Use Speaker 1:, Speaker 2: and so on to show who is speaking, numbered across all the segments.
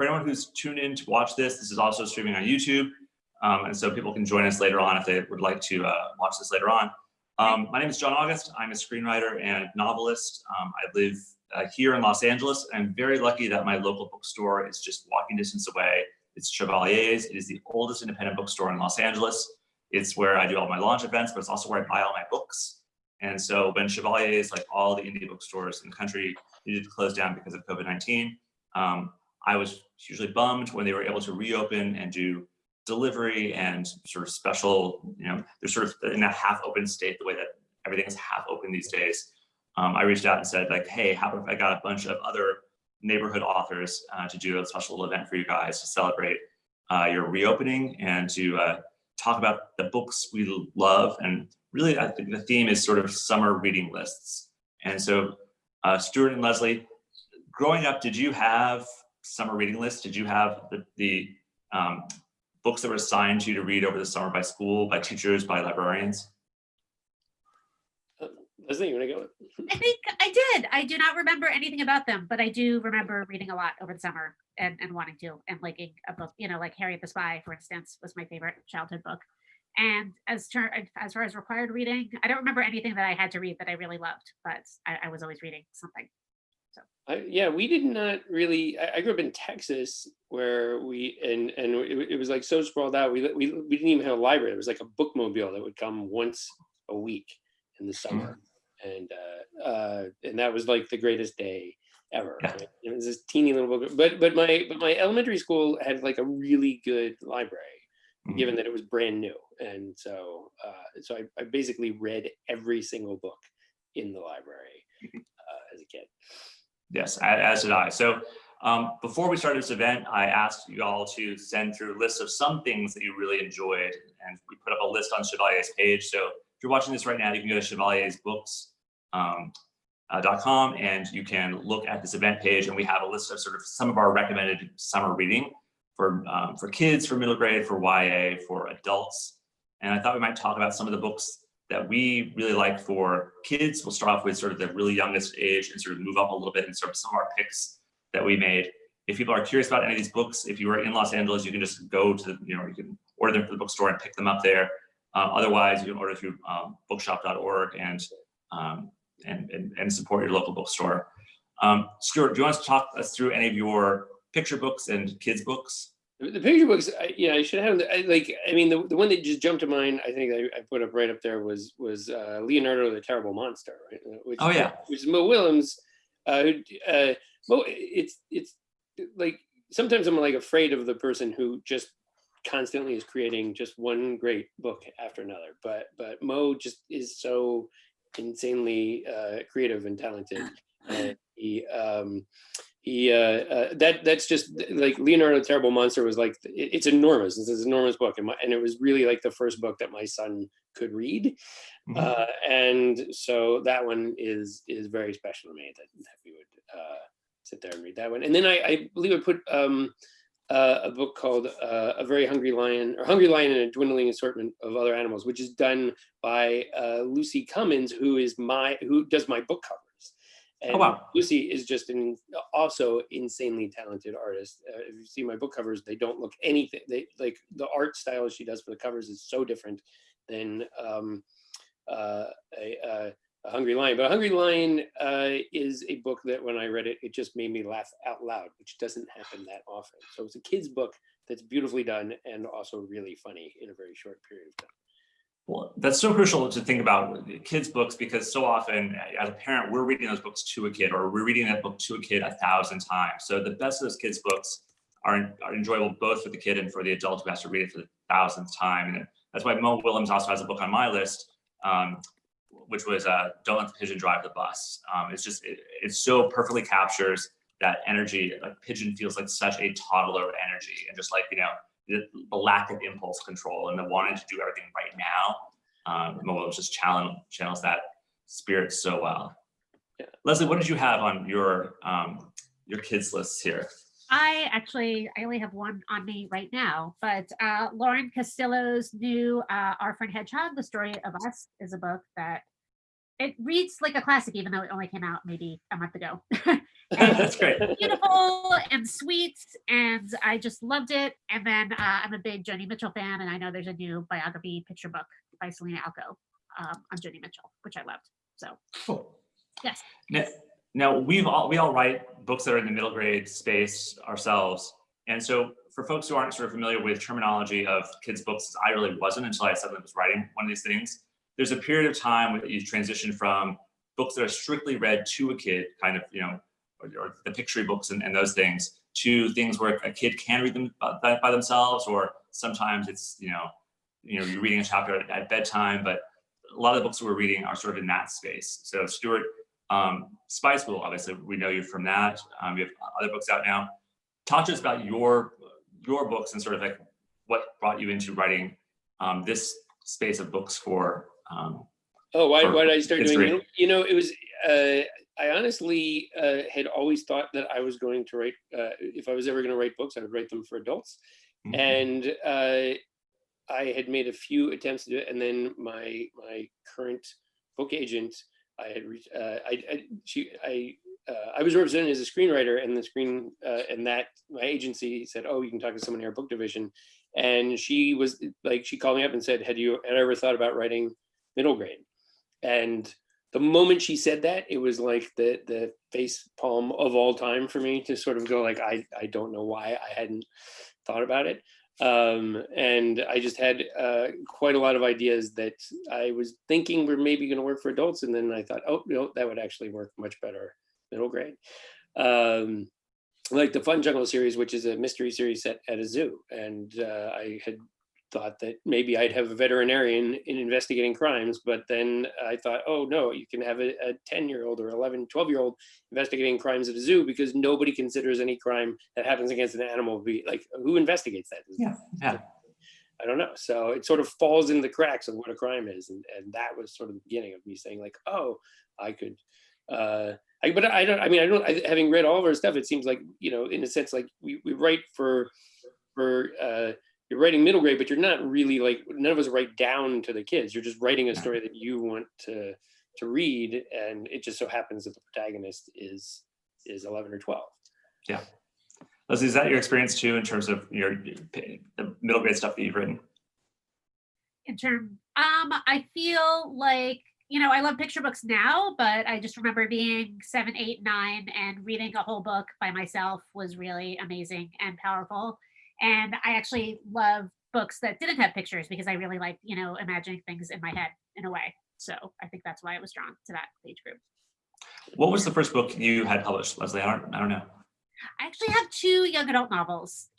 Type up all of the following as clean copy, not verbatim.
Speaker 1: For anyone who's tuned in to watch this, this is also streaming on YouTube. And so people can join us later on if they would like to watch this later on. My name is John August. I'm a screenwriter and novelist. I live here in Los Angeles. I'm very lucky that my local bookstore is just walking distance away. It's Chevalier's. It is the oldest independent bookstore in Los Angeles. It's where I do all my launch events, but it's also where I buy all my books. And so when Chevalier's, like all the indie bookstores in the country, needed to close down because of COVID-19, I was hugely bummed when they were able to reopen and do delivery and sort of special, they're sort of in a half open state, the way that everything is half open these days. I reached out and said, like, hey, how if I got a bunch of other neighborhood authors to do a special event for you guys to celebrate your reopening and to talk about the books we love. And really, I think the theme is sort of summer reading lists. And so Stuart and Leslie, growing up, did you have summer reading lists? Did you have the books that were assigned to you to read over the summer by school, by teachers, by librarians?
Speaker 2: Leslie, you want to go?
Speaker 3: I think I did. I do not remember anything about them, but I do remember reading a lot over the summer and wanting to, and liking a book, like Harriet the Spy, for instance, was my favorite childhood book. And as far as required reading, I don't remember anything that I had to read that I really loved, but I was always reading something. So
Speaker 2: yeah, we did not really. I grew up in Texas, where it was like so sprawled out. We didn't even have a library. It was like a bookmobile that would come once a week in the summer, and that was like the greatest day ever.
Speaker 1: Yeah.
Speaker 2: Right? It was this teeny little book, but my elementary school had like a really good library, given that it was brand new, and so I basically read every single book in the library as a kid.
Speaker 1: Yes, as did I. So before we started this event, I asked you all to send through lists of some things that you really enjoyed, and we put up a list on Chevalier's page. So if you're watching this right now, you can go to chevaliersbooks.com and you can look at this event page, and we have a list of sort of some of our recommended summer reading for kids, for middle grade, for YA, for adults. And I thought we might talk about some of the books that we really like for kids. We'll start off with sort of the really youngest age and sort of move up a little bit and sort of some of our picks that we made. If people are curious about any of these books, if you are in Los Angeles, you can just go to you can order them from the bookstore and pick them up there. Otherwise, you can order through bookshop.org and support your local bookstore. Stuart, do you want to talk us through any of your picture books and kids books?
Speaker 2: The picture books, I should have them. The one that just jumped to mind, I think I put up right up there was Leonardo the Terrible Monster, right? Which is Mo Willems. It's like sometimes I'm like afraid of the person who just constantly is creating just one great book after another. But Mo just is so insanely creative and talented, and that's just like Leonardo the Terrible Monster was like, it's enormous. It's an enormous book, and it was really like the first book that my son could read, and so that one is very special to me, that we would sit there and read that one. And then I believe I put a book called A Very Hungry Lion, or Hungry Lion and a Dwindling Assortment of Other Animals, which is done by Lucy Cummins, who does my book covers. And Lucy is just also insanely talented artist. If you see my book covers, they don't look anything. They like the art style she does for the covers is so different than a Hungry Lion. But A Hungry Lion is a book that when I read it, it just made me laugh out loud, which doesn't happen that often. So it's a kid's book that's beautifully done and also really funny in a very short period of time.
Speaker 1: Well, that's so crucial to think about kids' books, because so often as a parent, we're reading those books to a kid, or we're reading that book to a kid 1,000 times. So the best of those kids' books are enjoyable both for the kid and for the adult who has to read it for the 1,000th time. And that's why Mo Willems also has a book on my list, which was Don't Let the Pigeon Drive the Bus. It so perfectly captures that energy. Like Pigeon feels like such a toddler energy, and just like, the lack of impulse control and the wanting to do everything right now. Mo Willems just channels that spirit so well. Yeah. Leslie, what did you have on your kids lists here?
Speaker 3: I only have one on me right now, but Lauren Castillo's new Our Friend Hedgehog, The Story of Us, is a book that it reads like a classic, even though it only came out maybe a month ago.
Speaker 1: That's great.
Speaker 3: Beautiful and sweet, and I just loved it. And then I'm a big Joni Mitchell fan, and I know there's a new biography picture book by Selena Alco on Joni Mitchell, which I loved. So
Speaker 1: Cool.
Speaker 3: yes.
Speaker 1: Now we all write books that are in the middle grade space ourselves, and so for folks who aren't sort of familiar with terminology of kids' books, I really wasn't until I suddenly was writing one of these things. There's a period of time where you transition from books that are strictly read to a kid, kind of, or the picture books and those things, to things where a kid can read them by themselves, or sometimes it's, you're reading a chapter at bedtime, but a lot of the books that we're reading are sort of in that space. So Stuart, Spy School, obviously, we know you from that. We have other books out now. Talk to us about your books and sort of like what brought you into writing this space of books for.
Speaker 2: Why did I start doing it? It was, I honestly had always thought that I was going to write, if I was ever going to write books, I would write them for adults. Mm-hmm. And I had made a few attempts to do it. And then my current book agent, I was represented as a screenwriter, and my agency said, "Oh, you can talk to someone in our book division." And she was like, she called me up and said, "Had you ever thought about writing middle grade?" And the moment she said that, it was like the face palm of all time for me to sort of go like, I don't know why I hadn't thought about it. And I just had quite a lot of ideas that I was thinking were maybe going to work for adults. And then I thought, oh, no, that would actually work much better middle grade. Like the Fun Jungle series, which is a mystery series set at a zoo. And I had thought that maybe I'd have a veterinarian in investigating crimes, but then I thought, oh no, you can have a 10-year-old or 11, 12-year-old investigating crimes at a zoo, because nobody considers any crime that happens against an animal to be like, who investigates that?
Speaker 1: Yeah.
Speaker 2: I don't know. So it sort of falls in the cracks of what a crime is. And that was sort of the beginning of me saying like, oh, I could, having read all of our stuff, it seems like, in a sense, like we write for you're writing middle grade, but you're not really like, none of us write down to the kids. You're just writing a story that you want to read. And it just so happens that the protagonist is 11 or 12.
Speaker 1: Yeah. Leslie, is that your experience too, in terms of the middle grade stuff that you've written?
Speaker 3: I feel like, I love picture books now, but I just remember being 7, 8, 9 and reading a whole book by myself was really amazing and powerful. And I actually love books that didn't have pictures, because I really like, imagining things in my head in a way. So I think that's why I was drawn to that age group.
Speaker 1: What was the first book you had published, Leslie? I don't know.
Speaker 3: I actually have 2 young adult novels,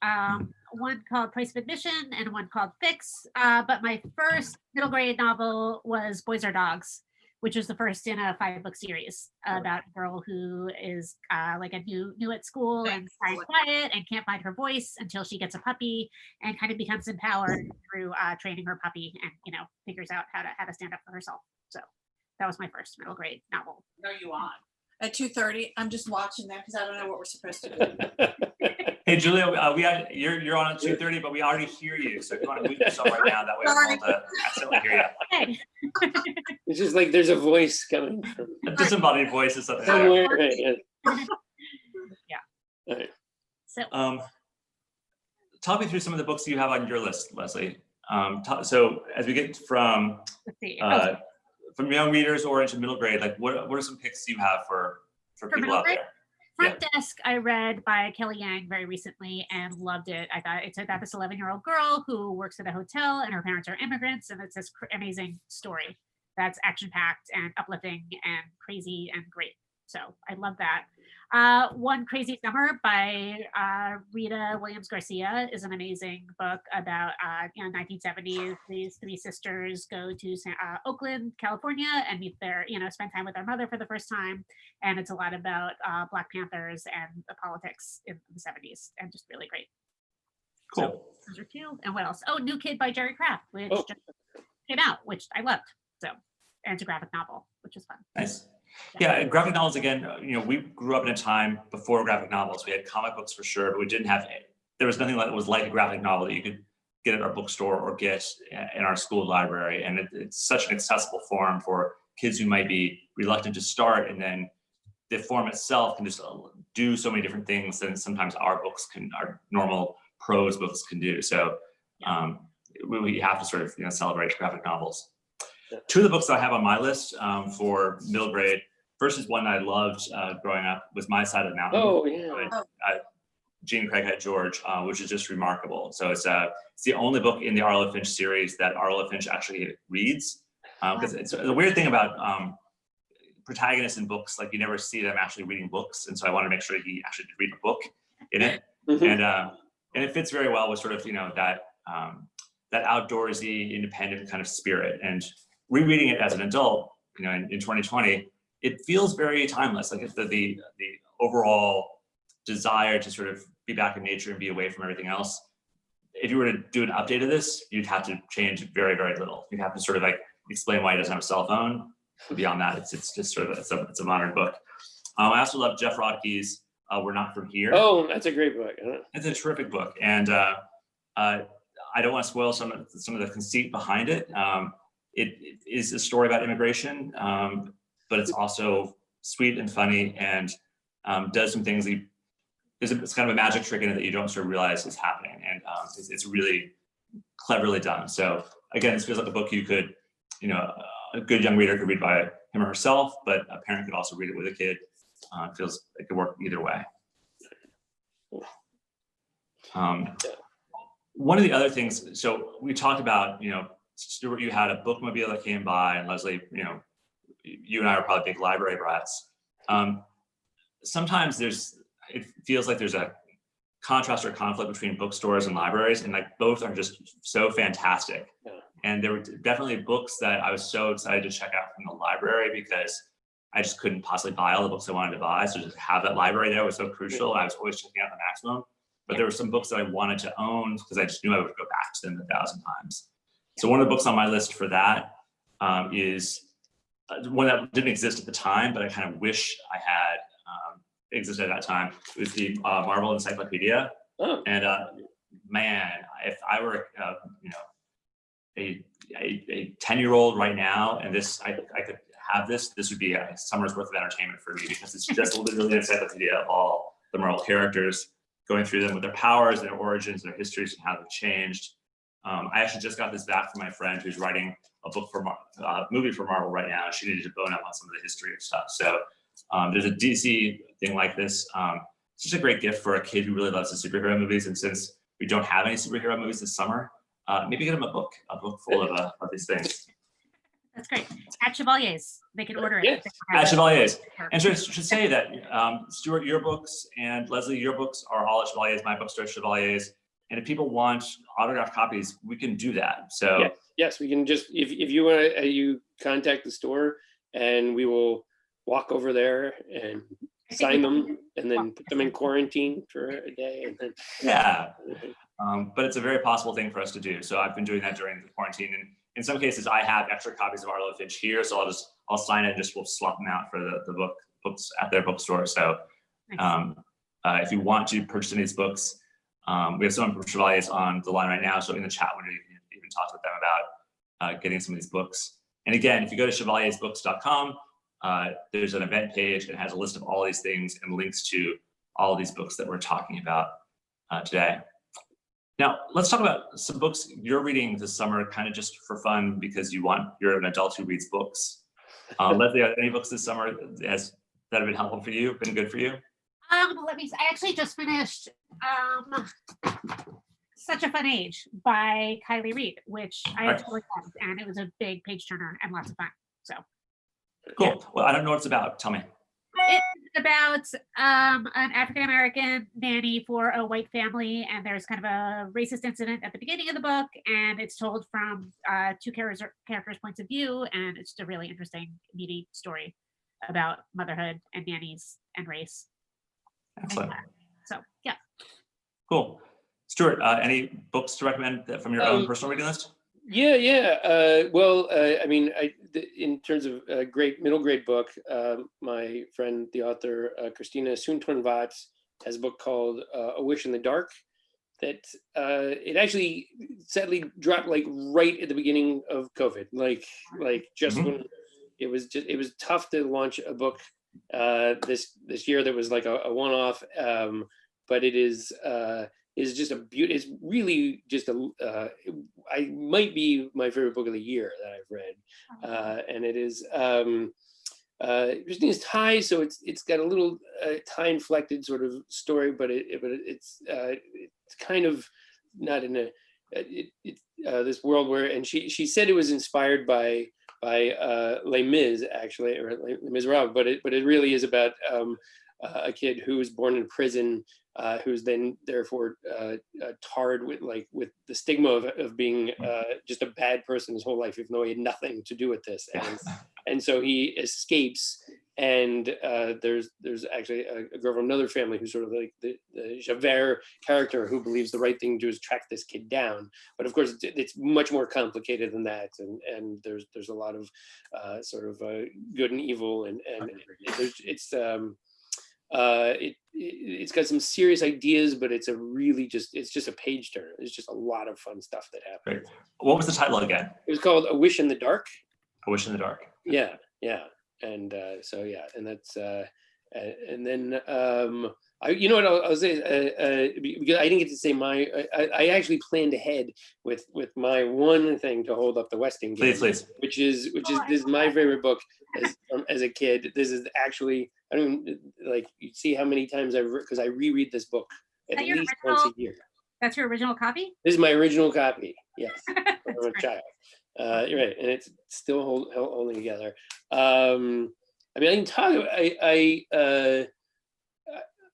Speaker 3: one called Price of Admission and one called Fix. But my first middle grade novel was Boys Are Dogs, which was the first in a 5-book series about a girl who is like a new at school and quiet and can't find her voice until she gets a puppy and kind of becomes empowered through training her puppy and, figures out how to stand up for herself. So that was my first middle grade novel.
Speaker 4: Are you on? At 2:30, I'm just watching that because I don't know what we're supposed to do.
Speaker 1: Hey, Julia, you're on at 2:30, but we already hear you. So if you want to mute yourself right now, that way we won't accidentally hear you.
Speaker 3: Okay.
Speaker 2: It's just like there's a voice coming from
Speaker 1: a disembodied voice is something.
Speaker 2: Somewhere. Right, yeah.
Speaker 3: Yeah.
Speaker 2: Right.
Speaker 3: So
Speaker 1: talk me through some of the books you have on your list, Leslie. So as we get from young readers or into middle grade, like what are some picks you have for people out there?
Speaker 3: Front Desk I read by Kelly Yang very recently and loved it. I thought it's about this 11-year-old girl who works at a hotel and her parents are immigrants, and it's this amazing story that's action-packed and uplifting and crazy and great. So I love that. One Crazy Summer by Rita Williams Garcia is an amazing book about 1970s. These 3 sisters go to Oakland, California, and meet spend time with their mother for the first time. And it's a lot about Black Panthers and the politics in the 70s, and just really great.
Speaker 1: Cool.
Speaker 3: So those are 2. And what else? Oh, New Kid by Jerry Craft, which just came out, which I loved. So, and it's a graphic novel, which is fun.
Speaker 1: Nice. Yeah, graphic novels, again, we grew up in a time before graphic novels. We had comic books for sure, but we didn't have, there was nothing that was like a graphic novel that you could get at our bookstore or get in our school library. And it's such an accessible form for kids who might be reluctant to start, and then the form itself can just do so many different things than sometimes our normal prose books can do. So we have to sort of celebrate graphic novels. Two of the books I have on my list for middle grade. First is one I loved growing up, was My Side of the Mountain.
Speaker 2: Oh yeah.
Speaker 1: Jean Craighead George, which is just remarkable. So it's the only book in the Arlo Finch series that Arlo Finch actually reads. Because it's a weird thing about protagonists in books, like you never see them actually reading books. And so I want to make sure he actually did read a book in it. And it fits very well with sort of, that outdoorsy, independent kind of spirit. And rereading it as an adult, in 2020, it feels very timeless. Like the overall desire to sort of be back in nature and be away from everything else. If you were to do an update of this, you'd have to change very, very little. You'd have to sort of like explain why he doesn't have a cell phone. But beyond that, it's just sort of it's a modern book. I also love Jeff Rodkey's We're Not From Here.
Speaker 2: Oh, that's a great book.
Speaker 1: It's a terrific book, and I don't want to spoil some of the conceit behind it. It is a story about immigration, but it's also sweet and funny, and does some things. It's kind of a magic trick in it that you don't sort of realize is happening, and it's really cleverly done. So again, this feels like a book you could, a good young reader could read by him or herself, but a parent could also read it with a kid. It feels it could work either way. One of the other things, so we talked about, Stuart, you had a bookmobile that came by, and Leslie, you and I are probably big library brats. Sometimes it feels like there's a contrast or conflict between bookstores and libraries, and like both are just so fantastic.
Speaker 2: Yeah.
Speaker 1: And there were definitely books that I was so excited to check out from the library because I just couldn't possibly buy all the books I wanted to buy. So just have that library there was so crucial. I was always checking out the maximum. But there were some books that I wanted to own because I just knew I would go back to them 1,000 times. So one of the books on my list for that is one that didn't exist at the time, but I kind of wish I had existed at that time. It was the Marvel Encyclopedia.
Speaker 2: Oh.
Speaker 1: And man, if I were a 10-year-old right now, and I could have this would be a summer's worth of entertainment for me, because it's just literally an encyclopedia of all the Marvel characters, going through them with their powers, their origins, their histories, and how they've changed. I actually just got this back from my friend who's writing a book for movie for Marvel right now. She needed to bone up on some of the history of stuff. So there's a DC thing like this. It's just a great gift for a kid who really loves the superhero movies. And since we don't have any superhero movies this summer, maybe get them a book full of these things.
Speaker 3: That's great. At Chevalier's, they can order it.
Speaker 2: Yes.
Speaker 1: At Chevalier's. And should say that, Stuart, your books, and Leslie, your books are all at Chevalier's. My books are at Chevalier's. And if people want autographed copies, we can do that. So
Speaker 2: yes, we can just, if you want to, you contact the store, and we will walk over there and sign them, and then put them in quarantine for a day. And then
Speaker 1: but it's a very possible thing for us to do. So I've been doing that during the quarantine, and in some cases I have extra copies of Arlo Finch here, so I'll sign it and we'll swap them out for the books at their bookstore. So if you want to purchase any of these books, we have someone from Chevalier's on the line right now, so in the chat window you can even talk with them about getting some of these books. And again, if you go to chevaliersbooks.com, there's an event page. It has a list of all these things and links to all of these books that we're talking about today. Now, let's talk about some books you're reading this summer, kind of just for fun, because you're an adult who reads books. Leslie, are there any books this summer that have been helpful for you, been good for you?
Speaker 3: I actually just finished Such a Fun Age by Kylie Reid, which I actually loved, and it was a big page turner and lots of fun. So
Speaker 1: cool.
Speaker 3: Yeah.
Speaker 1: Well, I don't know what it's about. Tell me.
Speaker 3: It's about an African-American nanny for a white family, and there's kind of a racist incident at the beginning of the book, and it's told from two characters' points of view, and it's just a really interesting, meaty story about motherhood and nannies and race.
Speaker 1: Excellent.
Speaker 3: So yeah.
Speaker 1: Cool. Stuart, any books to recommend from your own personal reading list?
Speaker 2: Yeah. Well, I mean, in terms of a great middle grade book, my friend, the author, Christina Soon-Twin-Vatz, has a book called A Wish in the Dark, that it actually sadly dropped like right at the beginning of COVID, like just when it was tough to launch a book this year that was like a one-off, but it is just a beauty. It's really just I might be my favorite book of the year that I've read, and it is Christina's Tie, so it's got a little tie-inflected sort of story, but it's kind of not in this world where, and she said it was inspired by Les Mis, actually, or Les Miserables, but it really is about a kid who was born in prison, who's then therefore tarred with the stigma of being just a bad person his whole life, even though he had nothing to do with this. And so he escapes, and there's actually a girl from another family who's sort of like the Chevalier character who believes the right thing to do is track this kid down. But of course, it's much more complicated than that, and there's a lot of sort of good and evil, and it's got some serious ideas, but it's just a page turner. It's just a lot of fun stuff that happens.
Speaker 1: Great. What was the title again?
Speaker 2: It was called A Wish in the Dark.
Speaker 1: A Wish in the Dark.
Speaker 2: Yeah. And so yeah, and that's and then you know what I'll say, because I didn't get to say I actually planned ahead with my one thing to hold up the Westing game,
Speaker 1: Please.
Speaker 2: which is this is my favorite book as a kid. This is actually, I don't even, like, you see how many times because I reread this book at least once a year.
Speaker 3: That's your original copy?
Speaker 2: This is my original copy. Yes, from a child. You're right, and it's still holding together. I mean, I can talk about,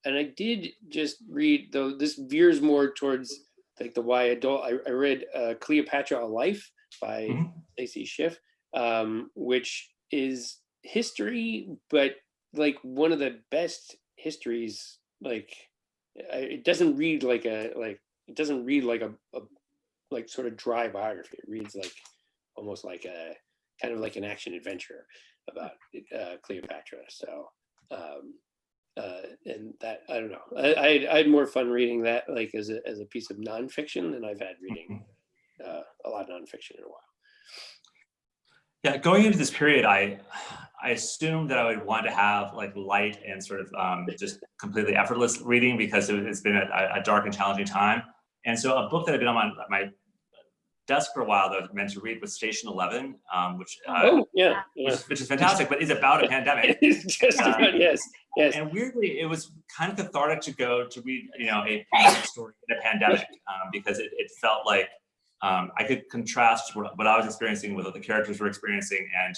Speaker 2: and I did just read, though this veers more towards like the YA adult. I read Cleopatra: A Life by Stacey Schiff, which is history, but like one of the best histories. Like, it doesn't read like a sort of dry biography. It reads like almost like a kind of like an action adventure about Cleopatra. So and that, I don't know, I had more fun reading that like as a piece of nonfiction than I've had reading a lot of nonfiction in a while.
Speaker 1: Yeah, going into this period, I assumed that I would want to have like light and sort of just completely effortless reading, because it's been a dark and challenging time. And so a book that had been on my desk for a while that I was meant to read was Station 11, which is fantastic, but is about a pandemic.
Speaker 2: It's just about, yes.
Speaker 1: And weirdly, it was kind of cathartic to go to read, a pandemic story in a pandemic, because it felt like I could contrast what I was experiencing with what the characters were experiencing, and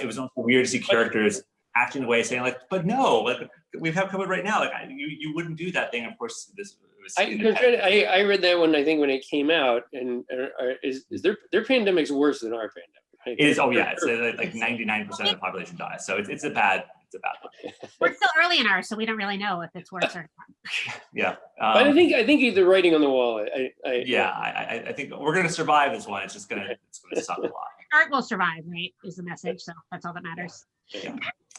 Speaker 1: it was also weird to see characters acting in a way saying like, but no, like we have COVID right now, like you wouldn't do that thing. Of course, this.
Speaker 2: I read that one, I think, when it came out, and is their pandemic's worse than our pandemic?
Speaker 1: It is. Oh yeah, it's like 99% of the population dies. So it's a bad one.
Speaker 3: We're still early in ours, so we don't really know if it's worse or not.
Speaker 1: Yeah.
Speaker 2: But I think the writing on the wall.
Speaker 1: I think we're gonna survive this one. It's gonna suck a lot.
Speaker 3: Art will survive, right? Is the message. So that's all that matters.
Speaker 1: Yeah.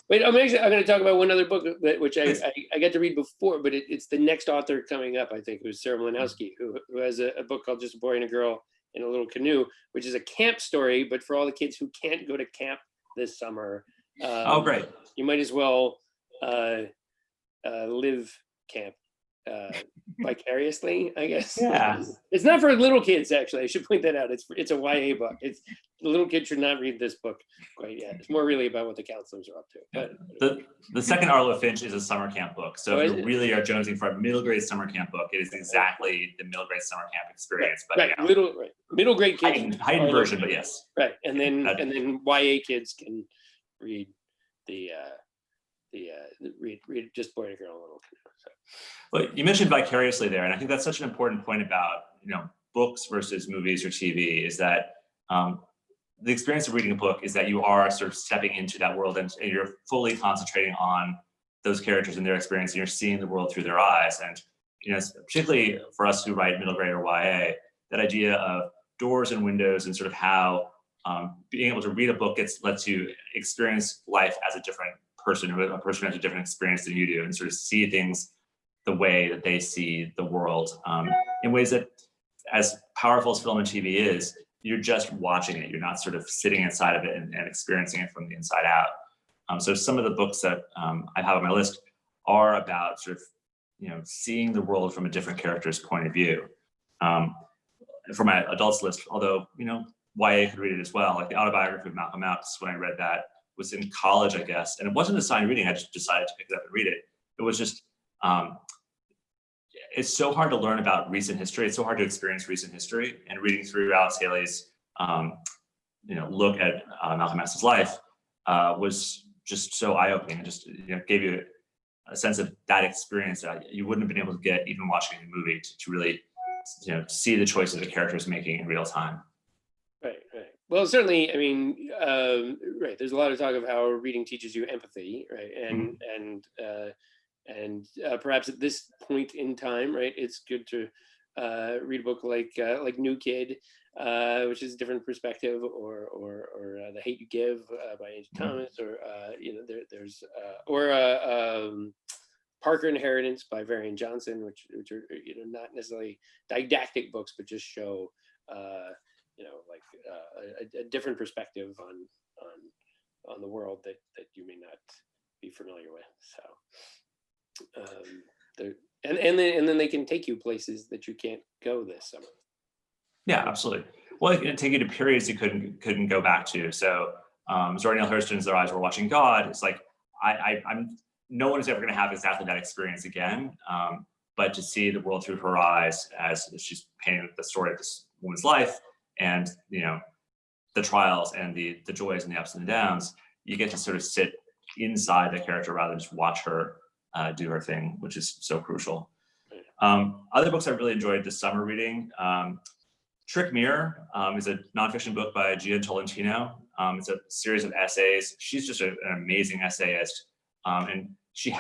Speaker 2: Wait, I'm going to talk about one other book which I got to read before, but it's the next author coming up, I think, who's Sarah Mlynowski, who has a book called Just a Boy and a Girl in a Little Canoe, which is a camp story, but for all the kids who can't go to camp this summer.
Speaker 1: Oh, great.
Speaker 2: You might as well live camp vicariously, I guess.
Speaker 1: Yeah.
Speaker 2: It's not for little kids, actually. I should point that out. It's a YA book. The little kids should not read this book quite yet. It's more really about what the counselors are up to. But
Speaker 1: the second Arlo Finch is a summer camp book. So if you really are jonesing for a middle grade summer camp book, it is exactly the middle grade summer camp experience.
Speaker 2: Right,
Speaker 1: but
Speaker 2: middle grade kids.
Speaker 1: Heightened version, but yes.
Speaker 2: Right, and then YA kids can read read Just Boy and a Girl in a Little Canoe. So.
Speaker 1: Well, you mentioned vicariously there, and I think that's such an important point about books versus movies or TV, is that the experience of reading a book is that you are sort of stepping into that world, and you're fully concentrating on those characters and their experience, and you're seeing the world through their eyes. And particularly for us who write middle grade or YA, that idea of doors and windows, and sort of how being able to read a book lets you experience life as a different person, or a person who has a different experience than you do, and sort of see things the way that they see the world, in ways that, as powerful as film and TV is, you're just watching it. You're not sort of sitting inside of it and experiencing it from the inside out. So some of the books that I have on my list are about sort of, seeing the world from a different character's point of view. For my adults list, although, YA could read it as well, like the autobiography of Malcolm X, when I read that, was in college, I guess. And it wasn't assigned reading, I just decided to pick it up and read it. It was just, it's so hard to learn about recent history. It's so hard to experience recent history, and reading through Alex Haley's, look at Malcolm X's life was just so eye-opening, and just gave you a sense of that experience that you wouldn't have been able to get even watching a movie to really, see the choices the character is making in real time.
Speaker 2: Right. Well, certainly, I mean, right. There's a lot of talk of how reading teaches you empathy, right? And perhaps at this point in time, right, it's good to read a book like New Kid, which is a different perspective, or The Hate You Give by Angie Thomas, or there's Parker Inheritance by Varian Johnson, which are not necessarily didactic books, but just show a different perspective on the world that you may not be familiar with. So, and then they can take you places that you can't go this summer.
Speaker 1: Yeah, absolutely. Well, it can take you to periods you couldn't go back to. So, Zora Neale Hurston's Their Eyes Were Watching God. It's like I'm no one is ever going to have exactly that experience again. But to see the world through her eyes as she's painting the story of this woman's life, and the trials and the joys and the ups and the downs, you get to sort of sit inside the character rather than just watch her do her thing, which is so crucial. Other books I really enjoyed this summer reading. Trick Mirror is a nonfiction book by Gia Tolentino. It's a series of essays. She's just an amazing essayist. And she's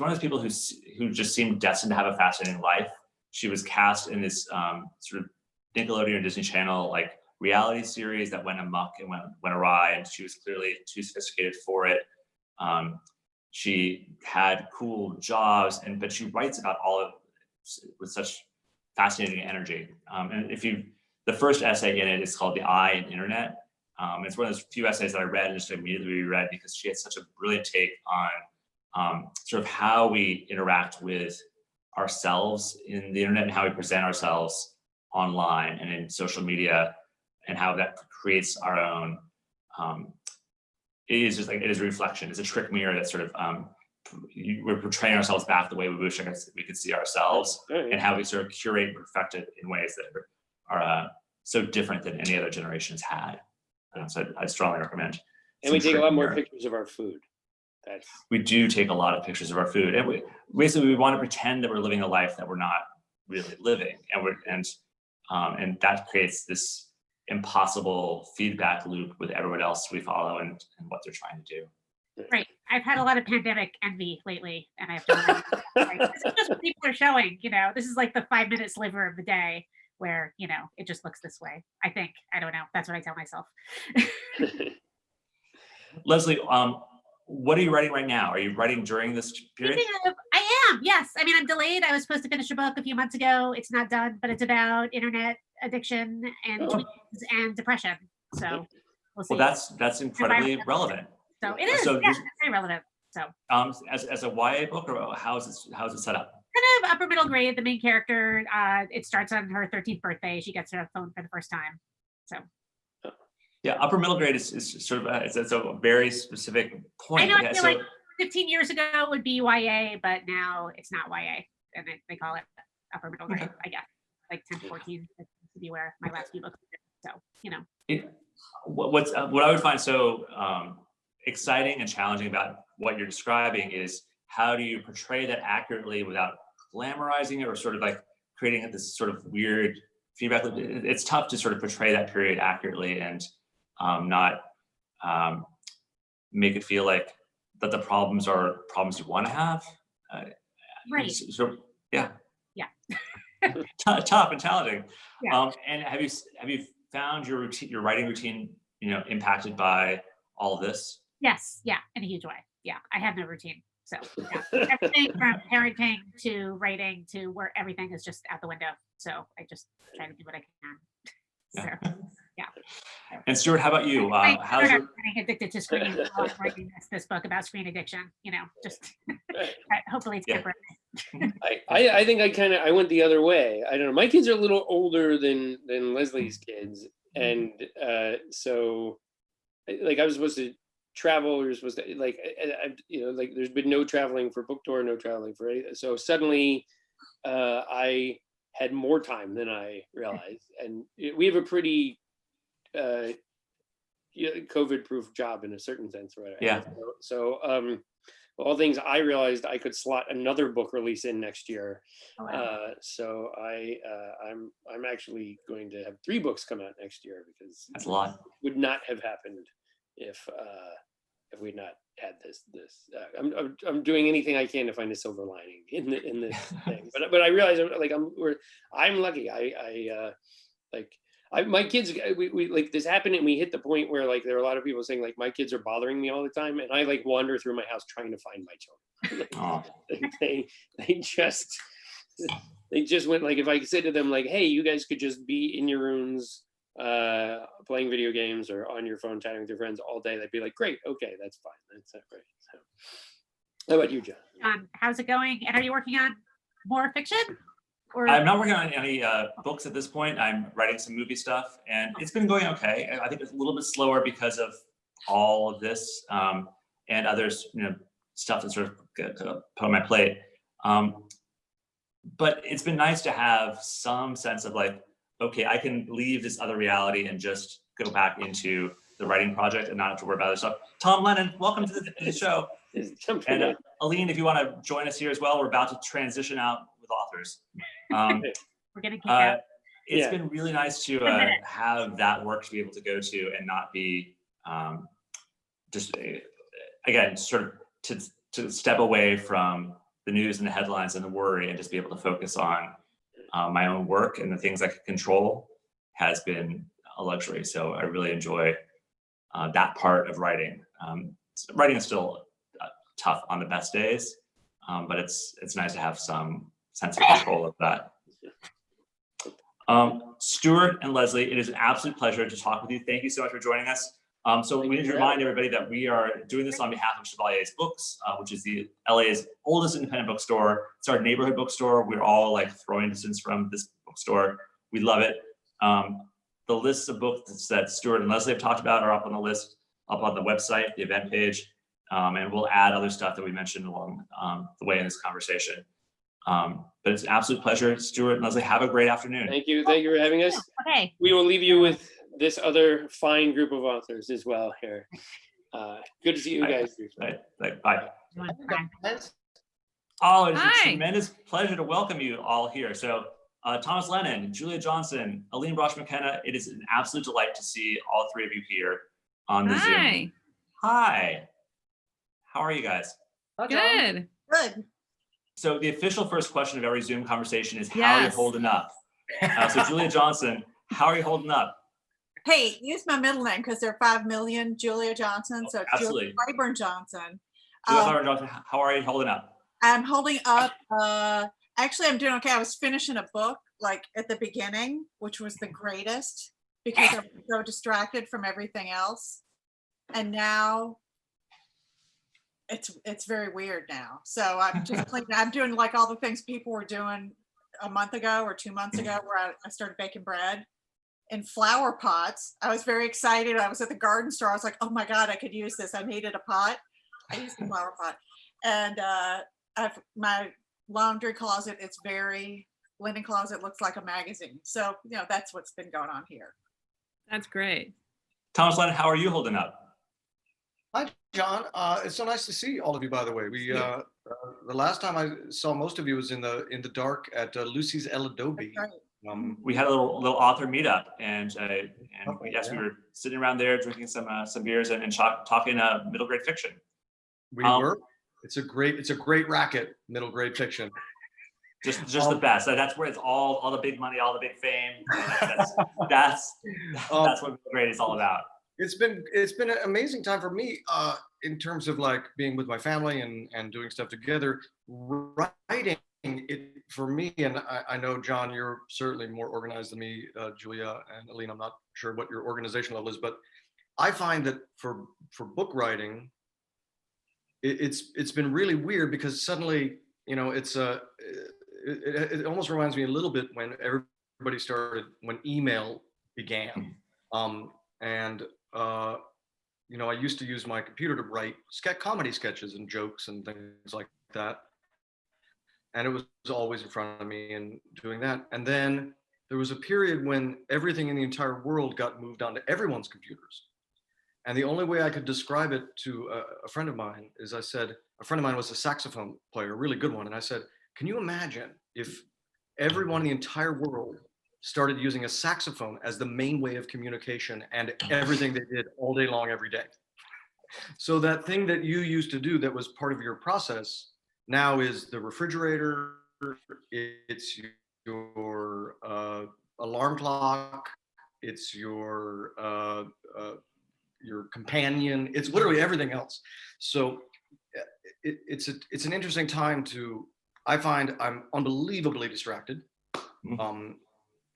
Speaker 1: one of those people who just seemed destined to have a fascinating life. She was cast in this sort of Nickelodeon or Disney Channel like reality series that went amok and went awry, and she was clearly too sophisticated for it. She had cool jobs, but she writes about all of it with such fascinating energy. And the first essay in it is called The Eye and Internet. It's one of those few essays that I read and just immediately reread, because she had such a brilliant take on sort of how we interact with ourselves in the internet and how we present ourselves online and in social media, and how that creates our own. It is a reflection. It's a trick mirror that sort of we're portraying ourselves back the way we wish we could see ourselves, and how we sort of curate and perfect it in ways that are so different than any other generation has had. So I strongly recommend.
Speaker 2: And we take a lot more pictures of our food.
Speaker 1: We do take a lot of pictures of our food, and we want to pretend that we're living a life that we're not really living, and that creates this impossible feedback loop with everyone else we follow and what they're trying to do.
Speaker 3: Right. I've had a lot of pandemic envy lately, and I have to remind myself, like, this is just what people are showing. This is like the 5-minute sliver of the day where it just looks this way. I think. I don't know. That's what I tell myself.
Speaker 1: Leslie, what are you writing right now? Are you writing during this period?
Speaker 3: I am. Yes. I mean, I'm delayed. I was supposed to finish a book a few months ago. It's not done, but it's about internet addiction and tweets and depression. So we'll see.
Speaker 1: Well, that's incredibly relevant.
Speaker 3: So it is. It's very relevant. So
Speaker 1: as a YA book, or how is it set up?
Speaker 3: Kind of upper middle grade. The main character, it starts on her 13th birthday. She gets her phone for the first time. So.
Speaker 1: Yeah, upper middle grade is sort of it's a very specific point.
Speaker 3: I know. I feel like 15 years ago it would be YA, but now it's not YA, and they call it upper middle grade. I guess like 10 to 14 to be where my last few books were. So
Speaker 1: what I would find so exciting and challenging about what you're describing is how do you portray that accurately without glamorizing it, or sort of like creating this sort of weird feedback loop. It's tough to sort of portray that period accurately and not make it feel like that the problems are problems you want to have.
Speaker 3: Right.
Speaker 1: So yeah. Tough and challenging.
Speaker 3: Yeah.
Speaker 1: And have you found your writing routine, impacted by all of this?
Speaker 3: Yes. Yeah. In a huge way. Yeah. I have no routine. So everything from parenting to writing to where everything is just out the window. So I just try to do what I can. So, yeah.
Speaker 1: And Stuart, how about you? How's
Speaker 3: I'm
Speaker 1: your...
Speaker 3: getting addicted to screen while I'm writing this book about screen addiction. Just hopefully it's
Speaker 1: Yeah.
Speaker 3: temporary.
Speaker 2: I think I went the other way. I don't know. My kids are a little older than Leslie's kids, and so like I was supposed to travel. We were supposed to like there's been no traveling for book tour, no traveling for anything. So suddenly, I had more time than I realized, and we have a pretty COVID-proof job in a certain sense, right?
Speaker 1: Yeah.
Speaker 2: So all things I realized I could slot another book release in next year.
Speaker 3: Oh, wow.
Speaker 2: So I'm actually going to have 3 books come out next year, because
Speaker 1: That's a lot.
Speaker 2: would not have happened if we'd not had this. I'm doing anything I can to find a silver lining in this thing. But I realize I'm lucky. My kids, we like this happened, and we hit the point where like there are a lot of people saying like my kids are bothering me all the time, and I like wander through my house trying to find my children. They just went like, if I said to them like, hey, you guys could just be in your rooms playing video games or on your phone chatting with your friends all day, they'd be like, great, okay, that's fine, that's great. So how about you, John?
Speaker 3: How's it going? And are you working on more fiction? Or
Speaker 1: I'm not working on any books at this point. I'm writing some movie stuff, and it's been going okay. I think it's a little bit slower because of all of this and others, stuff that's sort of put on my plate. But it's been nice to have some sense of like, okay, I can leave this other reality and just go back into the writing project and not have to worry about other stuff. Tom Lennon, welcome to the show. And Aline, if you want to join us here as well, we're about to transition out with authors.
Speaker 3: we're getting kicked out.
Speaker 1: It's been really nice to have that work to be able to go to and not be just again sort of to step away from the news and the headlines and the worry, and just be able to focus on my own work and the things I can control has been a luxury. So I really enjoy that part of writing. Writing is still tough on the best days, but it's nice to have some sense of control of that. Stuart and Leslie, it is an absolute pleasure to talk with you. Thank you so much for joining us. So we need to remind everybody that we are doing this on behalf of Chevalier's Books, which is the LA's oldest independent bookstore. It's our neighborhood bookstore. We're all like throwing distance from this bookstore. We love it. The lists of books that Stuart and Leslie have talked about are up on the list, up on the website, the event page, and we'll add other stuff that we mentioned along the way in this conversation. But it's an absolute pleasure. Stuart and Leslie, have a great afternoon.
Speaker 2: Thank you for having us.
Speaker 3: Okay.
Speaker 2: We will leave you with this other fine group of authors as well here. Good to see you guys.
Speaker 1: Bye. Oh, it's a tremendous pleasure to welcome you all here. So Thomas Lennon, Julia Johnson, Aline Brosh McKenna, it is an absolute delight to see all 3 of you here on the Zoom. Hi. How are you guys?
Speaker 5: Good.
Speaker 4: Good.
Speaker 1: So the official first question of every Zoom conversation is, how are you holding up? So Julia Johnson, how are you holding up?
Speaker 4: Hey, use my middle name because there are 5 million Julia Johnson. So it's
Speaker 1: absolutely.
Speaker 4: Julia Claiborne Johnson.
Speaker 1: Julia Claiborne Johnson, how are you holding up?
Speaker 4: I'm holding up. Actually, I'm doing okay. I was finishing a book like at the beginning, which was the greatest because I was so distracted from everything else. And now it's very weird now. So I'm just cleaning. I'm doing like all the things people were doing a month ago or 2 months ago, where I started baking bread in flower pots. I was very excited. I was at the garden store. I was like, oh my God, I could use this. I needed a pot. I used the flower pot. And my laundry closet, it's very, linen closet looks like a magazine. So, that's what's been going on here.
Speaker 5: That's great.
Speaker 1: Thomas Lennon, how are you holding up?
Speaker 6: Hi, John. It's so nice to see all of you, by the way. We the last time I saw most of you was in the dark at Lucy's El Adobe.
Speaker 4: Right.
Speaker 1: We had a little author meetup, and yes, we were sitting around there drinking some beers and talking middle grade fiction.
Speaker 6: We were. It's a great racket, middle grade fiction.
Speaker 1: Just the best. That's where it's all the big money, all the big fame. That's what middle grade is all about.
Speaker 6: It's been an amazing time for me in terms of like being with my family and doing stuff together. Writing, it for me, and I know, John, you're certainly more organized than me, Julia and Aline, I'm not sure what your organization level is, but I find that for book writing, it's been really weird because suddenly, you know, it almost reminds me a little bit when everybody started, when email began. And you know, I used to use my computer to write comedy sketches and jokes and things like that. And it was always in front of me and doing that. And then there was a period when everything in the entire world got moved onto everyone's computers. And the only way I could describe it to a friend of mine is I said, a friend of mine was a saxophone player, a really good one. And I said, can you imagine if everyone in the entire world started using a saxophone as the main way of communication and everything they did all day long, every day? So that thing that you used to do that was part of your process now is the refrigerator, it's your alarm clock, it's your companion, it's literally everything else. So it's an interesting time to, I find I'm unbelievably distracted.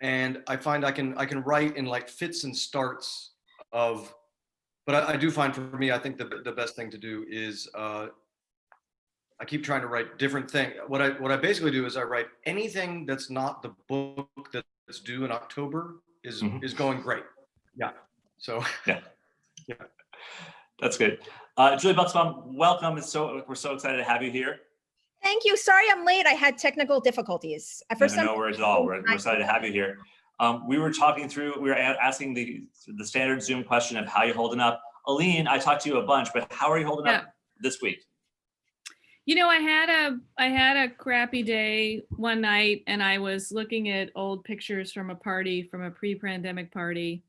Speaker 6: And I find I can write in like fits and starts of, but I do find for me, I think the best thing to do is I keep trying to write different things. What I basically do is I write anything that's not the book that's due in October is going great. Yeah. So
Speaker 1: yeah. That's good. Julie Buxbaum, welcome. We're so excited to have you here.
Speaker 7: Thank you. Sorry I'm late. I had technical difficulties.
Speaker 1: No worries at all. We're excited to have you here. We were asking the standard Zoom question of how you're holding up. Aline, I talked to you a bunch, but how are you holding up this week?
Speaker 5: You know, I had a crappy day one night, and I was looking at old pictures from a pre-pandemic party,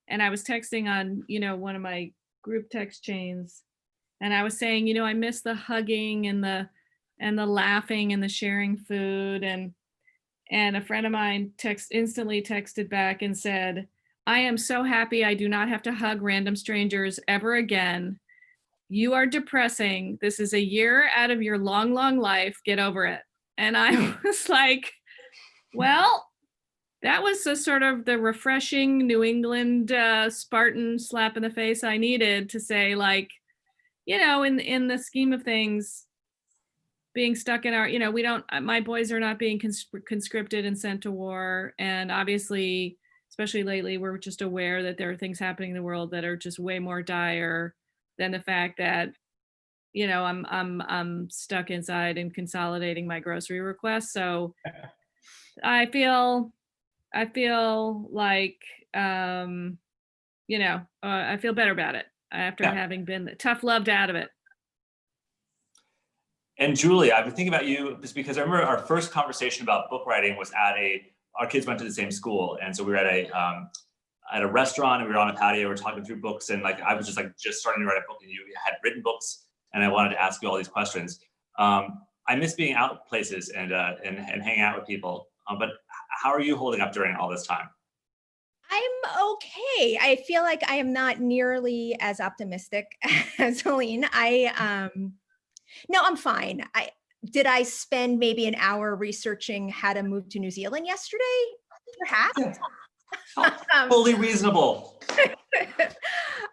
Speaker 5: and I was texting on, you know, one of my group text chains, and I was saying, you know, I miss the hugging and the laughing and the sharing food, and a friend of mine instantly texted back and said, I am so happy I do not have to hug random strangers ever again. You are depressing. This is a year out of your long, long life. Get over it. And I was like, well, that was a sort of the refreshing New England Spartan slap in the face I needed to say, like, you know, in the scheme of things, being stuck in our, you know, my boys are not being conscripted and sent to war. And obviously, especially lately, we're just aware that there are things happening in the world that are just way more dire than the fact that, you know, I'm stuck inside and consolidating my grocery requests. So I feel like, you know, I feel better about it after having been tough-loved out of it.
Speaker 1: And Julie, I've been thinking about you just because I remember our first conversation about book writing was our kids went to the same school. And so we were at a restaurant and we were on a patio, we were talking through books, and like I was just starting to write a book, and you had written books, and I wanted to ask you all these questions. I miss being out places and hanging out with people. But how are you holding up during all this time?
Speaker 7: I'm okay. I feel like I am not nearly as optimistic as Aline. No, I'm fine. Did I spend maybe an hour researching how to move to New Zealand yesterday? Perhaps.
Speaker 1: Fully reasonable.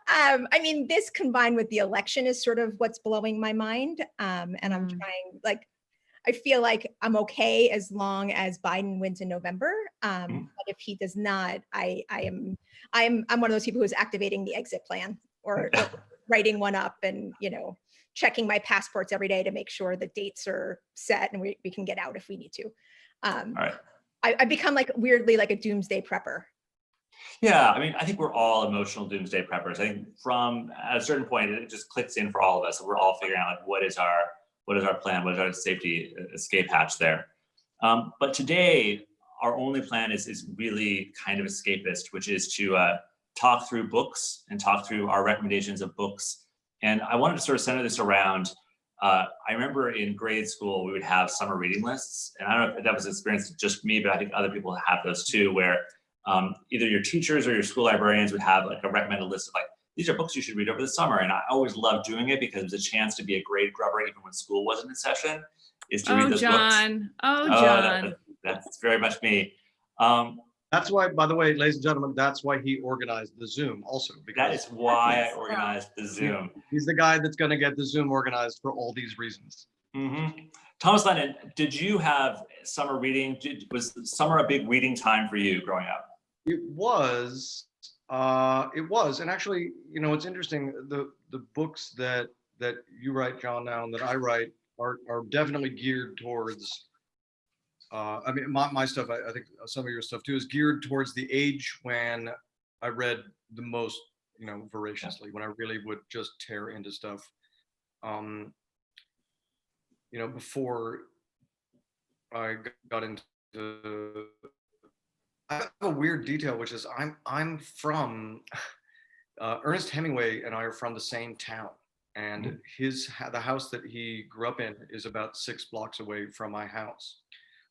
Speaker 7: I mean, this combined with the election is sort of what's blowing my mind. And I'm trying, like, I feel like I'm okay as long as Biden wins in November. But if he does not, I'm one of those people who's activating the exit plan or writing one up and, you know, checking my passports every day to make sure the dates are set and we can get out if we need to.
Speaker 1: All right.
Speaker 7: I become like weirdly like a doomsday prepper.
Speaker 1: Yeah, I mean, I think we're all emotional doomsday preppers. I think from at a certain point, it just clicks in for all of us. So we're all figuring out like what is our plan, what is our safety escape hatch there. But today, our only plan is really kind of escapist, which is to talk through books and talk through our recommendations of books. And I wanted to sort of center this around, I remember in grade school, we would have summer reading lists. And I don't know if that was an experience just me, but I think other people have those too, where either your teachers or your school librarians would have like a recommended list of like, these are books you should read over the summer. And I always loved doing it because it was a chance to be a grade grubber even when school wasn't in session. is to read
Speaker 5: Oh,
Speaker 1: those books.
Speaker 5: John. Oh,
Speaker 1: Oh,
Speaker 5: John.
Speaker 1: that's very much me.
Speaker 6: That's why, by the way, ladies and gentlemen, that's why he organized the Zoom also.
Speaker 1: That
Speaker 6: Because
Speaker 1: is why I organized the Zoom.
Speaker 6: he's the guy that's going to get the Zoom organized for all these reasons.
Speaker 1: Thomas Lennon, did you have summer reading? Was summer a big reading time for you growing up?
Speaker 6: It was, and actually, you know, it's interesting. The books that you write, John, now, and that I write are definitely geared towards. I mean, my stuff. I think some of your stuff too is geared towards the age when I read the most, you know, voraciously. When I really would just tear into stuff. You know, before I got into. I have a weird detail, which is I'm from Ernest Hemingway and I are from the same town, and the house that he grew up in is about 6 blocks away from my house.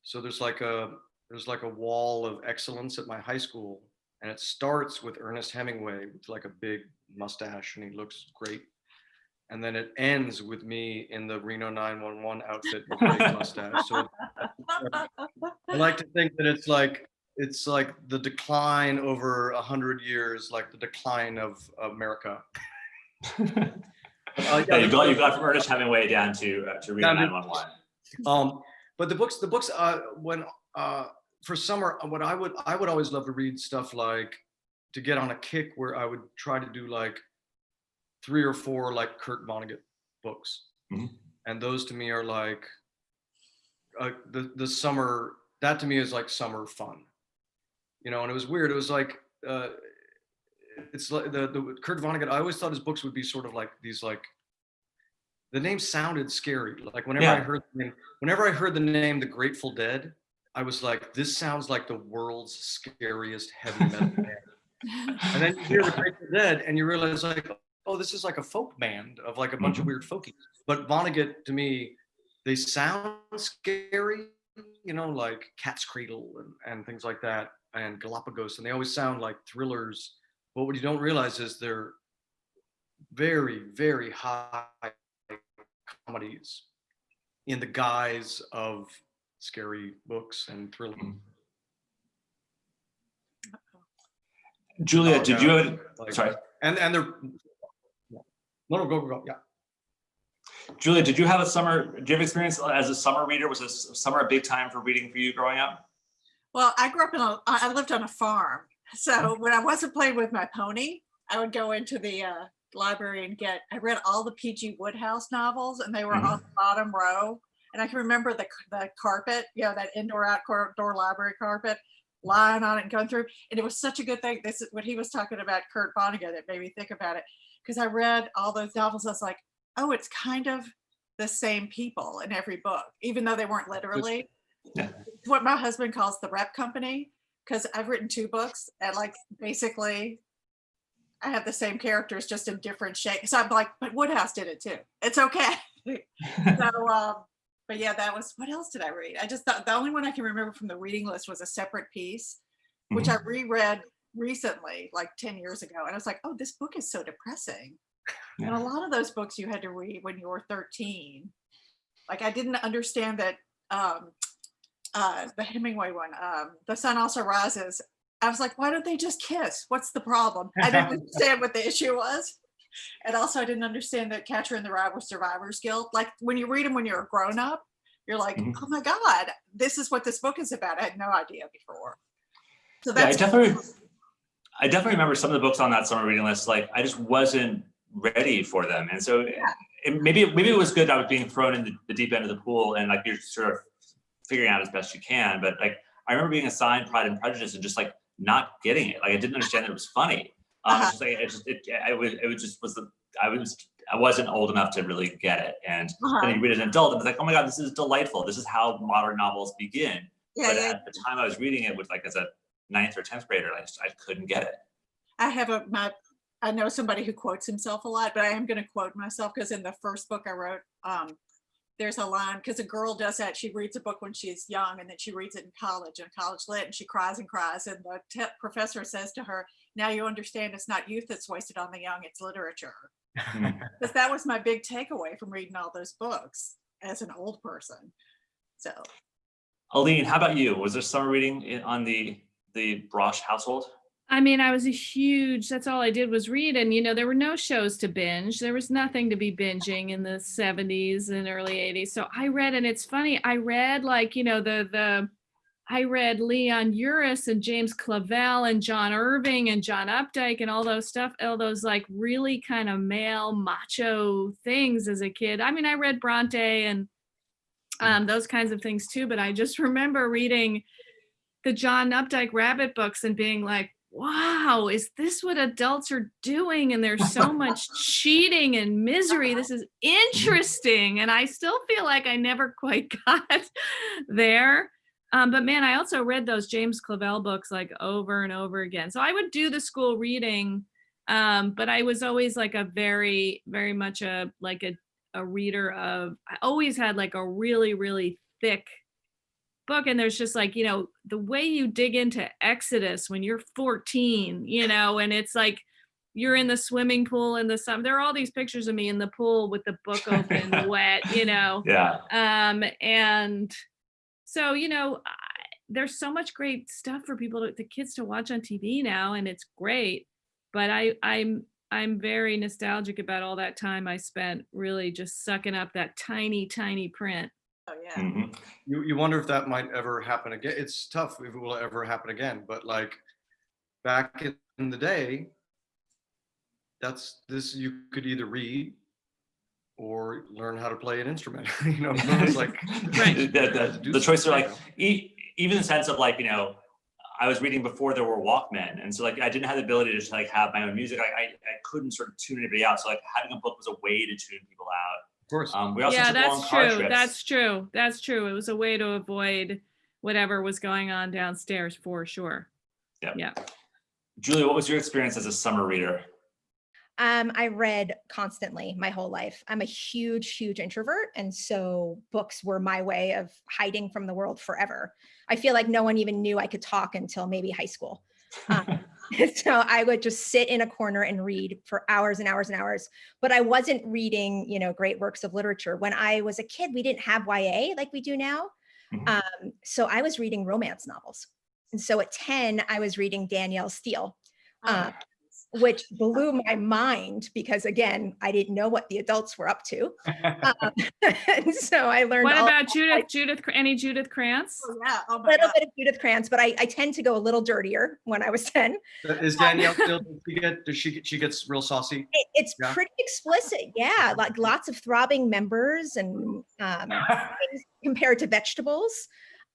Speaker 6: So there's like a wall of excellence at my high school, and it starts with Ernest Hemingway with like a big mustache, and he looks great. And then it ends with me in the Reno 911 outfit with a big mustache. So I like to think that it's like the decline over 100 years, like the decline of America.
Speaker 1: Yeah, you got from Ernest Hemingway down to Reno 911.
Speaker 6: But the books when for summer, what I would always love to read stuff like to get on a kick where I would try to do like 3 or 4 like Kurt Vonnegut books, and those to me are like the summer. That to me is like summer fun, you know. And it was weird. It was like it's like the Kurt Vonnegut. I always thought his books would be sort of like these like. The name sounded scary. Like whenever I heard the name The Grateful Dead, I was like, this sounds like the world's scariest heavy metal band. And then you hear The Grateful Dead and you realize like, oh, this is like a folk band of like a bunch of weird folkies. But Vonnegut, to me, they sound scary, you know, like Cat's Cradle and things like that, and Galapagos, and they always sound like thrillers. But what you don't realize is they're very, very high comedies in the guise of scary books and thrillers.
Speaker 1: Julia, did you sorry?
Speaker 6: And they're go. Yeah.
Speaker 1: Julia, did you have a summer? Did you have experience as a summer reader? Was this summer a big time for reading for you growing up?
Speaker 4: Well, I grew up I lived on a farm. So when I wasn't playing with my pony, I would go into the library and I read all the P.G. Wodehouse novels, and they were on the bottom row. And I can remember the carpet, you know, that outdoor library carpet, lying on it and going through. And it was such a good thing. This is what he was talking about, Kurt Vonnegut. It made me think about it, because I read all those novels. I was like, oh, it's kind of the same people in every book, even though they weren't literally.
Speaker 1: Yeah.
Speaker 4: It's what my husband calls the rep company, because I've written 2 books and like basically I have the same characters just in different shapes. So I'm like, but Wodehouse did it too. It's okay. So, but yeah, that was, what else did I read? I just thought the only one I can remember from the reading list was A Separate Piece, which I reread recently, like 10 years ago. And I was like, oh, this book is so depressing. And a lot of those books you had to read when you were 13. Like I didn't understand that the Hemingway one, The Sun Also Rises. I was like, why don't they just kiss? What's the problem? I didn't understand what the issue was. And also I didn't understand that Catcher in the Rye was survivor's guilt. Like when you read them when you're a grown up, you're like, oh my God, this is what this book is about. I had no idea before. So that's
Speaker 1: I definitely remember some of the books on that summer reading list. Like I just wasn't ready for them. And so maybe it was good I was being thrown in the deep end of the pool and like you're sort of figuring out as best you can. But like I remember being assigned Pride and Prejudice and just like not getting it. Like I didn't understand that it was funny. Just like I wasn't old enough to really get it. And then you read it as an adult and it's like, oh my God, this is delightful. This is how modern novels begin. But at the time I was reading it with like as a 9th or 10th grader, I couldn't get it.
Speaker 4: I know somebody who quotes himself a lot, but I am going to quote myself because in the first book I wrote, there's a line, because a girl does that. She reads a book when she's young and then she reads it in college lit, and she cries and cries. And the professor says to her, now you understand it's not youth that's wasted on the young, it's literature. Because that was my big takeaway from reading all those books. as an old person. So.
Speaker 1: Aline, how about you? Was there summer reading on the Brosh household?
Speaker 5: I mean, I was that's all I did was read. And, there were no shows to binge. There was nothing to be binging in the 70s and early 80s. So I read, and it's funny, I read I read Leon Uris and James Clavell and John Irving and John Updike and all those like really kind of male macho things as a kid. I mean, I read Bronte and those kinds of things too, but I just remember reading the John Updike Rabbit books and being like, wow, is this what adults are doing? And there's so much cheating and misery. This is interesting. And I still feel like I never quite got there. But man, I also read those James Clavell books like over and over again. So I would do the school reading, but I was always like a very, very much a reader of, I always had like a really, really thick book. And there's just like, the way you dig into Exodus when you're 14, and it's like, you're in the swimming pool in the summer. There are all these pictures of me in the pool with the book open, wet,
Speaker 1: Yeah.
Speaker 5: And so, there's so much great stuff for the kids to watch on TV now, and it's great. But I'm very nostalgic about all that time I spent really just sucking up that tiny, tiny print.
Speaker 4: Oh yeah.
Speaker 1: Mm-hmm.
Speaker 6: You wonder if that might ever happen again. It's tough if it will ever happen again. But like back in the day, you could either read or learn how to play an instrument. It's like
Speaker 5: Right.
Speaker 1: the choices are like even the sense of like, I was reading before there were Walkmen, and so like I didn't have the ability to just like have my own music. I couldn't sort of tune anybody out. So like having a book was a way to tune people out.
Speaker 6: Of course.
Speaker 1: We also took long
Speaker 5: That's
Speaker 1: car
Speaker 5: true.
Speaker 1: trips.
Speaker 5: That's true. It was a way to avoid whatever was going on downstairs for sure.
Speaker 1: Yep.
Speaker 5: Yeah.
Speaker 1: Julia, what was your experience as a summer reader?
Speaker 7: I read constantly my whole life. I'm a huge, huge introvert. And so books were my way of hiding from the world forever. I feel like no one even knew I could talk until maybe high school. So I would just sit in a corner and read for hours and hours and hours, but I wasn't reading, great works of literature. When I was a kid, we didn't have YA like we do now. So I was reading romance novels. And so at 10, I was reading Danielle Steele. Which blew my mind because again, I didn't know what the adults were up to. And so I learned.
Speaker 5: What about any Judith Krantz?
Speaker 4: Oh, yeah. Oh,
Speaker 7: a little bit of Judith Krantz, but I tend to go a little dirtier when I was 10.
Speaker 6: Is Danielle still, she gets real saucy?
Speaker 7: It's pretty explicit. Yeah. Like lots of throbbing members and things compared to vegetables.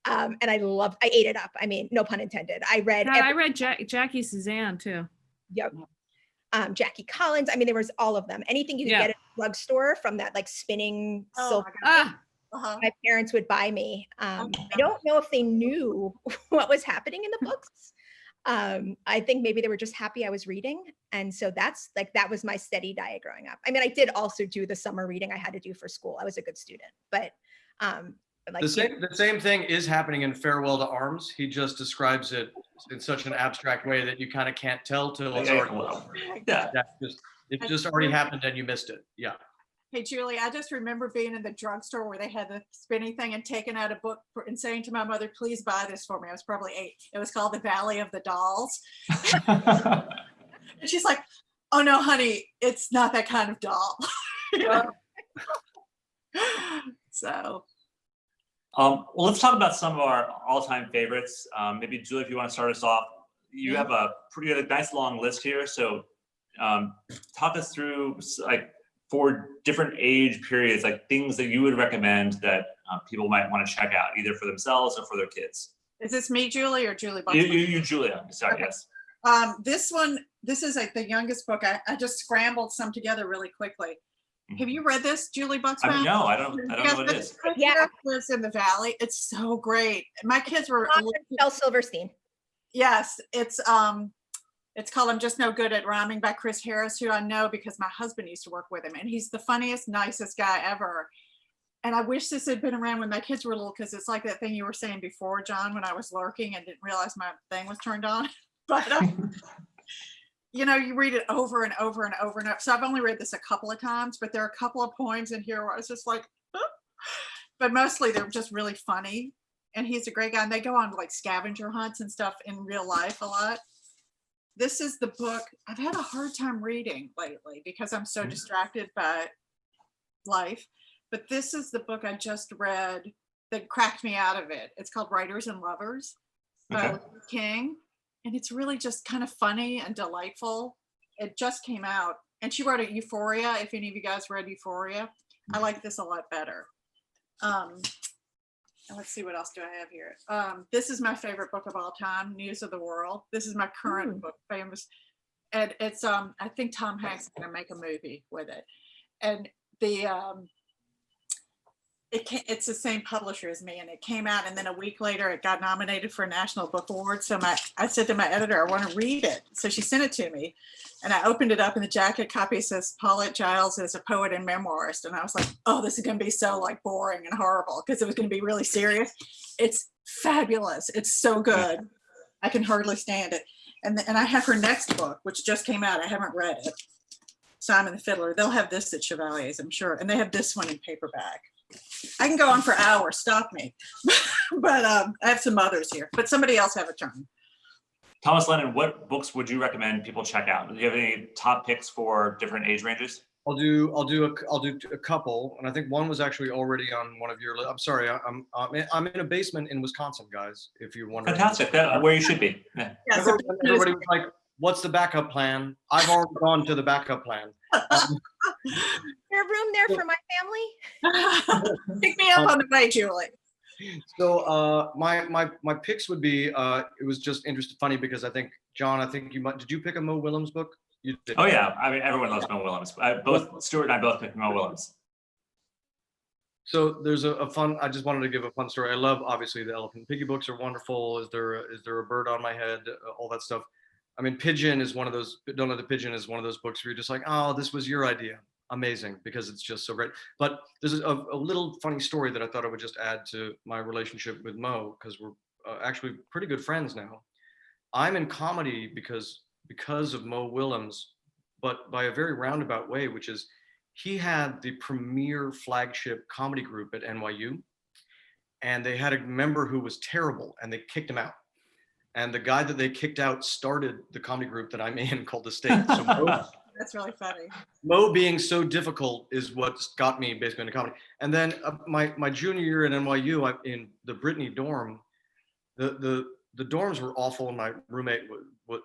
Speaker 7: And I ate it up. I mean, no pun intended. I read
Speaker 5: Jackie Suzanne too.
Speaker 7: Yep. Jackie Collins. I mean, there was all of them. Anything you could get at a drugstore from that like spinning silk. My parents would buy me. I don't know if they knew what was happening in the books. I think maybe they were just happy I was reading. And so that was my steady diet growing up. I mean, I did also do the summer reading I had to do for school. I was a good student, but like
Speaker 6: the same thing is happening in Farewell to Arms. He just describes it in such an abstract way that you kind of can't tell till it's already it just already happened and you missed it. Yeah.
Speaker 4: Hey, Julie, I just remember being in the drugstore where they had the spinning thing and taking out a book and saying to my mother, please buy this for me. I was probably 8. It was called The Valley of the Dolls. And she's like, oh no, honey, it's not that kind of doll. So.
Speaker 1: Well, let's talk about some of our all-time favorites. Maybe Julie, if you want to start us off, you have a nice long list here. So talk us through like for different age periods, like things that you would recommend that people might want to check out either for themselves or for their kids.
Speaker 4: Is this me, Julie, or Julie Buxbaum?
Speaker 1: You, Julia. Sorry, okay. Yes.
Speaker 4: This is like the youngest book. I just scrambled some together really quickly. Have you read this, Julie Buxbaum?
Speaker 1: No, I don't know what it is.
Speaker 7: Yeah,
Speaker 4: lives in the Valley. It's so great. My kids were.
Speaker 7: Belle Silverstein.
Speaker 4: Yes, it's called "I'm Just No Good at Rhyming" by Chris Harris, who I know because my husband used to work with him, and he's the funniest, nicest guy ever. And I wish this had been around when my kids were little, because it's like that thing you were saying before, John, when I was lurking and didn't realize my thing was turned on. But you read it over and over and over and over. So I've only read this a couple of times, but there are a couple of poems in here where I was just like, but mostly they're just really funny. And he's a great guy. And they go on like scavenger hunts and stuff in real life a lot. This is the book I've had a hard time reading lately because I'm so distracted by life. But this is the book I just read that cracked me out of it. It's called Writers and Lovers by Aline King. And it's really just kind of funny and delightful. It just came out. And she wrote it Euphoria. If any of you guys read Euphoria, I like this a lot better. And let's see, what else do I have here? This is my favorite book of all time, News of the World. This is my current book, famous. And it's, I think Tom Hanks is gonna make a movie with it. And the, it's the same publisher as me, and it came out, and then a week later it got nominated for a National Book Award. So I said to my editor, I want to read it. So she sent it to me, and I opened it up, and the jacket copy says Paulette Giles is a poet and memoirist. And I was like, oh, this is going to be so like boring and horrible because it was going to be really serious. It's fabulous. It's so good. I can hardly stand it. And I have her next book, which just came out. I haven't read it. Simon the Fiddler. They'll have this at Chevalier's, I'm sure. And they have this one in paperback. I can go on for hours, stop me. But I have some others here, but somebody else have a turn.
Speaker 1: Thomas Lennon, what books would you recommend people check out? Do you have any top picks for different age ranges?
Speaker 6: I'll do a couple, and I think one was actually already on one of your lists. I'm sorry, I'm in a basement in Wisconsin, guys. If you're wondering.
Speaker 1: Fantastic, where you should be. Yeah.
Speaker 6: Everybody was like, "What's the backup plan?" I've already gone to the backup plan.
Speaker 7: There's room there for my family.
Speaker 4: Pick me up on the way, Julie.
Speaker 6: So my picks would be it was just funny because I think John, did you pick a Mo Willems book? You did.
Speaker 1: Oh yeah, I mean everyone loves Mo Willems. Both Stuart and I both picked Mo Willems.
Speaker 6: So there's a fun. I just wanted to give a fun story. I love obviously the Elephant and Piggy books are wonderful. Is there a bird on my head? All that stuff. I mean, Pigeon is one of those. Don't Let the Pigeon is one of those books where you're just like, oh, this was your idea. Amazing, because it's just so great. But there's a little funny story that I thought I would just add to my relationship with Mo, because we're actually pretty good friends now. I'm in comedy because of Mo Willems, but by a very roundabout way, which is he had the premier flagship comedy group at NYU, and they had a member who was terrible, and they kicked him out. And the guy that they kicked out started the comedy group that I'm in called The State. So
Speaker 4: that's really funny.
Speaker 6: Mo being so difficult is what's got me basically into comedy. And then my junior year at NYU, in the Brittany dorm, the dorms were awful. And my roommate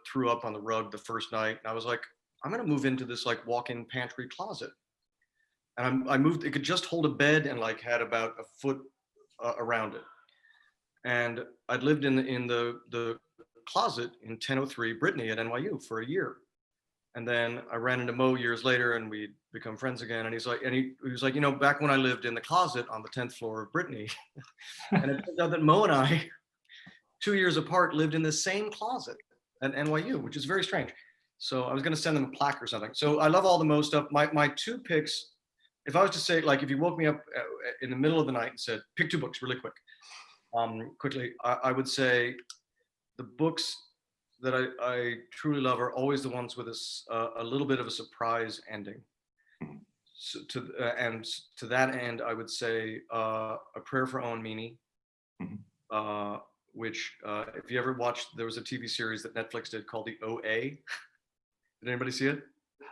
Speaker 6: threw up on the rug the first night. And I was like, I'm going to move into this like walk-in pantry closet. And I moved, it could just hold a bed and like had about a foot around it. And I'd lived in the closet in 1003 Brittany at NYU for a year. And then I ran into Mo years later and we'd become friends again. And he was like, you know, back when I lived in the closet on the 10th floor of Brittany, and it turned out that Mo and I, 2 years apart, lived in the same closet at NYU, which is very strange. So I was going to send them a plaque or something. So I love all the Mo stuff. My two picks, if I was to say, like, if you woke me up in the middle of the night and said, pick two books really quick, quickly, I would say the books that I truly love are always the ones with a little bit of a surprise ending. So to that end, I would say A Prayer for Owen Meany, which if you ever watched, there was a TV series that Netflix did called The OA. Did anybody see it?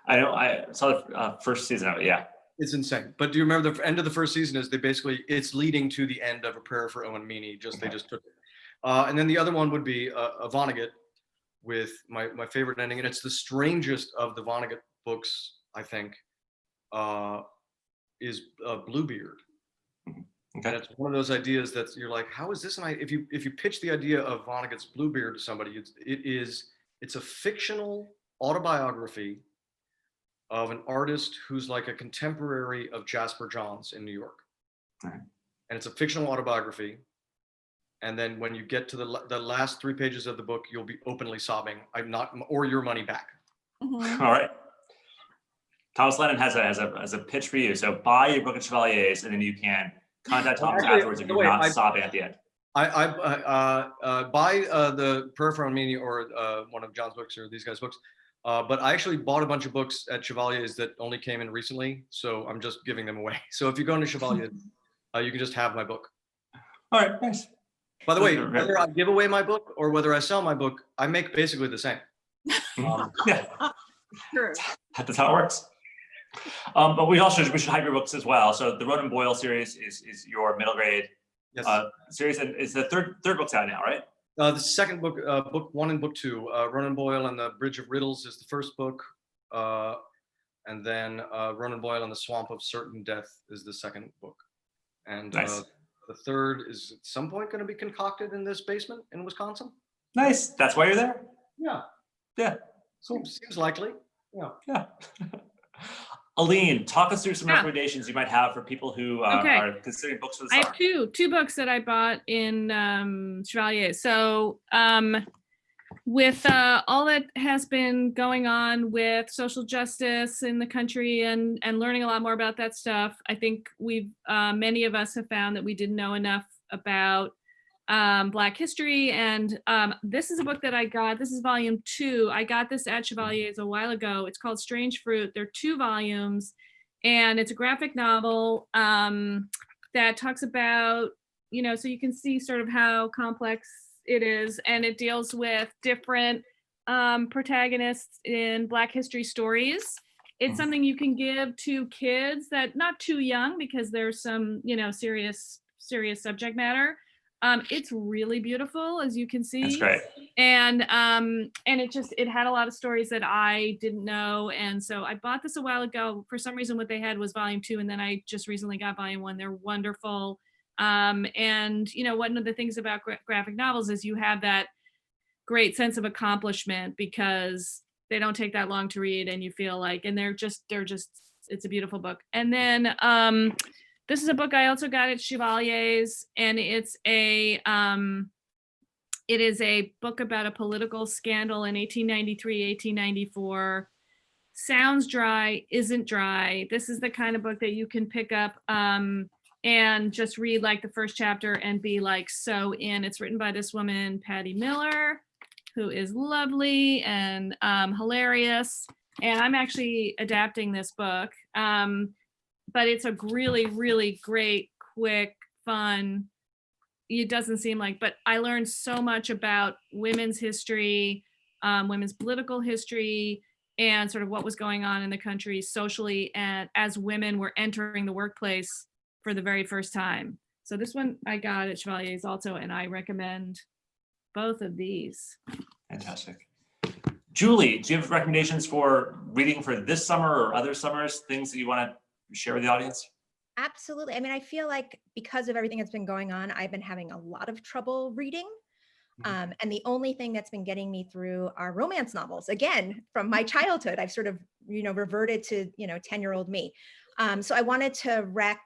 Speaker 1: I know, I saw the first season of it, yeah.
Speaker 6: It's insane. But do you remember the end of the first season is it's leading to the end of A Prayer for Owen Meany, they just took it. And then the other one would be a Vonnegut with my favorite ending, and it's the strangest of the Vonnegut books, I think, is Bluebeard.
Speaker 1: Okay.
Speaker 6: And it's one of those ideas that you're like, how is this? And if you pitch the idea of Vonnegut's Bluebeard to somebody, it's a fictional autobiography of an artist who's like a contemporary of Jasper Johns in New York.
Speaker 1: Right. And
Speaker 6: it's a fictional autobiography. And then when you get to the last 3 pages of the book, you'll be openly sobbing, or your money back.
Speaker 4: Mm-hmm.
Speaker 1: All right. Thomas Lennon has a pitch for you. So buy your book at Chevalier's, and then you can contact Thomas afterwards if you're not sobbing at the end.
Speaker 6: I buy the Prayer for Owen Meany or one of John's books or these guys' books. But I actually bought a bunch of books at Chevalier's that only came in recently, so I'm just giving them away. So if you go into Chevalier's, you can just have my book.
Speaker 1: All right, nice.
Speaker 6: By the way, whether I give away my book or whether I sell my book, I make basically the same.
Speaker 1: Yeah,
Speaker 4: True.
Speaker 1: that's how it works. But we should hype your books as well. So the Ronan Boyle series is your middle grade
Speaker 6: Yes.
Speaker 1: series, and it's the third book's out now, right?
Speaker 6: The second book, book 1 and book 2, Ronan Boyle and the Bridge of Riddles is the first book. And then Ronan Boyle and the Swamp of Certain Death is the second book. And
Speaker 1: Nice.
Speaker 6: the third is at some point going to be concocted in this basement in Wisconsin.
Speaker 1: Nice. That's why you're there.
Speaker 6: Yeah.
Speaker 1: Yeah.
Speaker 6: Seems likely. Yeah.
Speaker 1: Yeah. Aline, talk us through some
Speaker 5: Yeah.
Speaker 1: recommendations you might have for people who
Speaker 5: Okay.
Speaker 1: are considering books for the
Speaker 5: I
Speaker 1: summer.
Speaker 5: have two books that I bought in Chevalier. So with all that has been going on with social justice in the country and learning a lot more about that stuff, I think we've many of us have found that we didn't know enough about Black history. And this is a book that I got. This is volume 2. I got this at Chevalier's a while ago. It's called Strange Fruit. They're 2 volumes, and it's a graphic novel that talks about, so you can see sort of how complex it is, and it deals with different protagonists in Black history stories. It's something you can give to kids that not too young, because there's some, serious subject matter. It's really beautiful, as you can see.
Speaker 1: That's great.
Speaker 5: And it had a lot of stories that I didn't know. And so I bought this a while ago. For some reason, what they had was volume 2. And then I just recently got volume 1. They're wonderful. And one of the things about graphic novels is you have that great sense of accomplishment, because they don't take that long to read, and you feel like, and they're just, it's a beautiful book. And then, this is a book I also got at Chevalier's, and it is a book about a political scandal in 1893, 1894. Sounds dry, isn't dry. This is the kind of book that you can pick up and just read like the first chapter and be like so in. It's written by this woman, Patty Miller, who is lovely and hilarious. And I'm actually adapting this book. But it's a really, really great, quick, fun. It doesn't seem like, but I learned so much about women's history, women's political history, and sort of what was going on in the country socially, and as women were entering the workplace for the very first time. So this one I got at Chevalier's also, and I recommend both of these.
Speaker 1: Fantastic. Julie, do you have recommendations for reading for this summer or other summers, things that you want to share with the audience?
Speaker 7: Absolutely. I mean, I feel like because of everything that's been going on, I've been having a lot of trouble reading. And the only thing that's been getting me through are romance novels. Again, from my childhood, I've sort of, reverted to, 10-year-old me. So I wanted to rec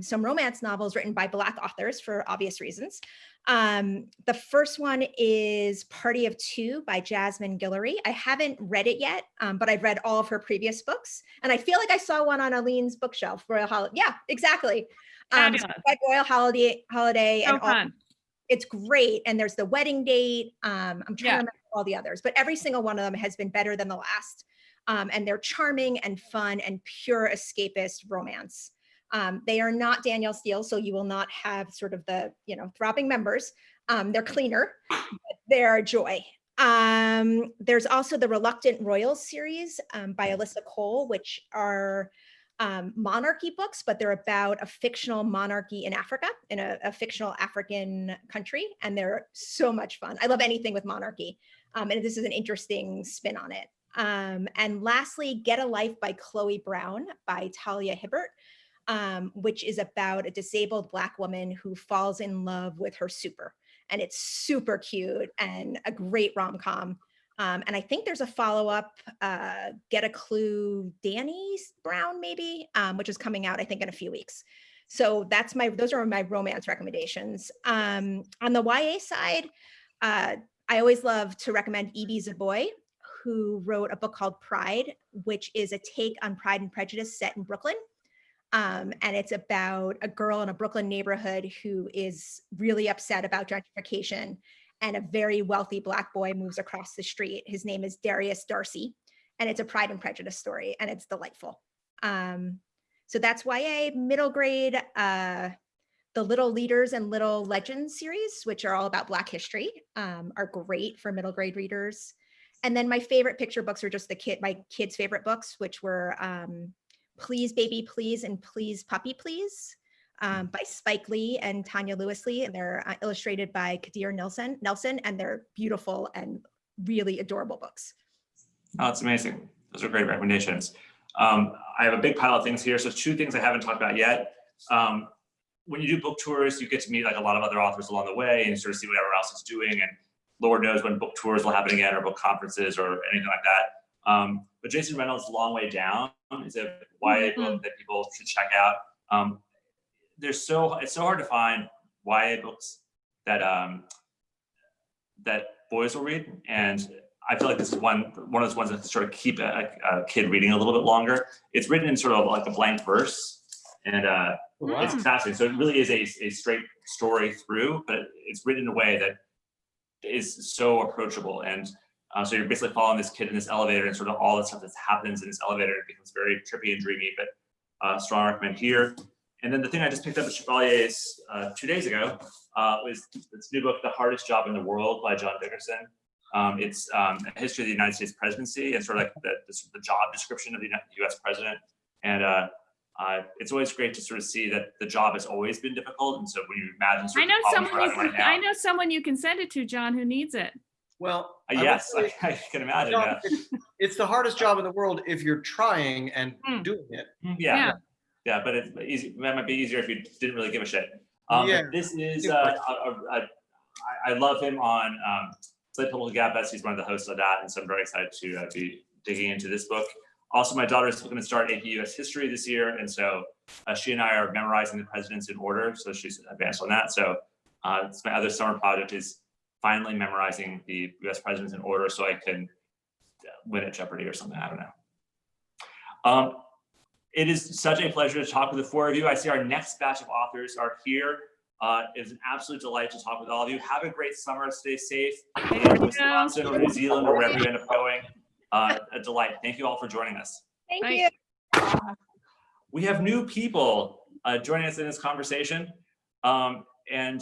Speaker 7: some romance novels written by Black authors for obvious reasons. The first one is Party of Two by Jasmine Guillory. I haven't read it yet, but I've read all of her previous books. And I feel like I saw one on Aline's bookshelf, Royal Holiday. Yeah, exactly. So Royal Holiday
Speaker 5: So
Speaker 7: and
Speaker 5: fun.
Speaker 7: it's great. And there's The Wedding Date. I'm trying to remember all the others, but every single one of them has been better than the last. And they're charming and fun and pure escapist romance. They are not Danielle Steele, so you will not have sort of the, throbbing members. They're cleaner, but they're a joy. There's also the Reluctant Royals series by Alyssa Cole, which are monarchy books, but they're about a fictional monarchy in Africa, in a fictional African country, and they're so much fun. I love anything with monarchy, and this is an interesting spin on it. And lastly, Get a Life by Chloe Brown by Talia Hibbert, which is about a disabled Black woman who falls in love with her super. And it's super cute and a great rom-com. And I think there's a follow-up, Get a Clue, Danny Brown, maybe, which is coming out, I think, in a few weeks. So those are my romance recommendations. On the YA side, I always love to recommend E.B. Zaboy, who wrote a book called Pride, which is a take on Pride and Prejudice set in Brooklyn. And it's about a girl in a Brooklyn neighborhood who is really upset about gentrification, and a very wealthy Black boy moves across the street. His name is Darius Darcy, and it's a Pride and Prejudice story, and it's delightful. So that's YA, middle grade. the Little Leaders and Little Legends series, which are all about Black history, are great for middle grade readers. And then my favorite picture books are just my kids' favorite books, which were Please Baby Please and Please Puppy Please by Spike Lee and Tanya Lewis Lee. And they're illustrated by Kadir Nelson, and they're beautiful and really adorable books.
Speaker 1: Oh, that's amazing. Those are great recommendations. I have a big pile of things here. So 2 things I haven't talked about yet. When you do book tours, you get to meet like a lot of other authors along the way and sort of see what everyone else is doing. And Lord knows when book tours will happen again, or book conferences or anything like that. But Jason Reynolds' Long Way Down is a YA book that people should check out. It's so hard to find YA books that that boys will read, and I feel like this is one of those ones that sort of keep a kid reading a little bit longer. It's written in sort of like a blank verse, and it's fascinating. So it really is a straight story through, but it's written in a way that is so approachable. And so you're basically following this kid in this elevator, and sort of all the stuff that happens in this elevator. It becomes very trippy and dreamy, but strong recommend here. And then the thing I just picked up at Chevalier's 2 days ago was this new book, The Hardest Job in the World by John Dickerson. It's a history of the United States presidency and sort of like the job description of the US president. And it's always great to sort of see that the job has always been difficult. And so when you imagine sort of the problems we're having right now,
Speaker 5: I know someone you can send it to, John, who needs it.
Speaker 6: Well,
Speaker 1: yes, I can imagine.
Speaker 6: John, it's the hardest job in the world if you're trying and doing it.
Speaker 1: Yeah, but it's easy. That might be easier if you didn't really give a shit. This is I love him on Slate Political Gabfest. He's one of the hosts of that, and so I'm very excited to be digging into this book. Also, my daughter is going to start AP US History this year, and so she and I are memorizing the presidents in order. So she's advanced on that. So it's my other summer project is finally memorizing the US presidents in order, so I can win at Jeopardy or something. I don't know. It is such a pleasure to talk with the 4 of you. I see our next batch of authors are here. It was an absolute delight to talk with all of you. Have a great summer. Stay safe in Wisconsin or New Zealand or wherever you end up going. A delight. Thank you all for joining us.
Speaker 7: Thank you.
Speaker 1: We have new people joining us in this conversation. And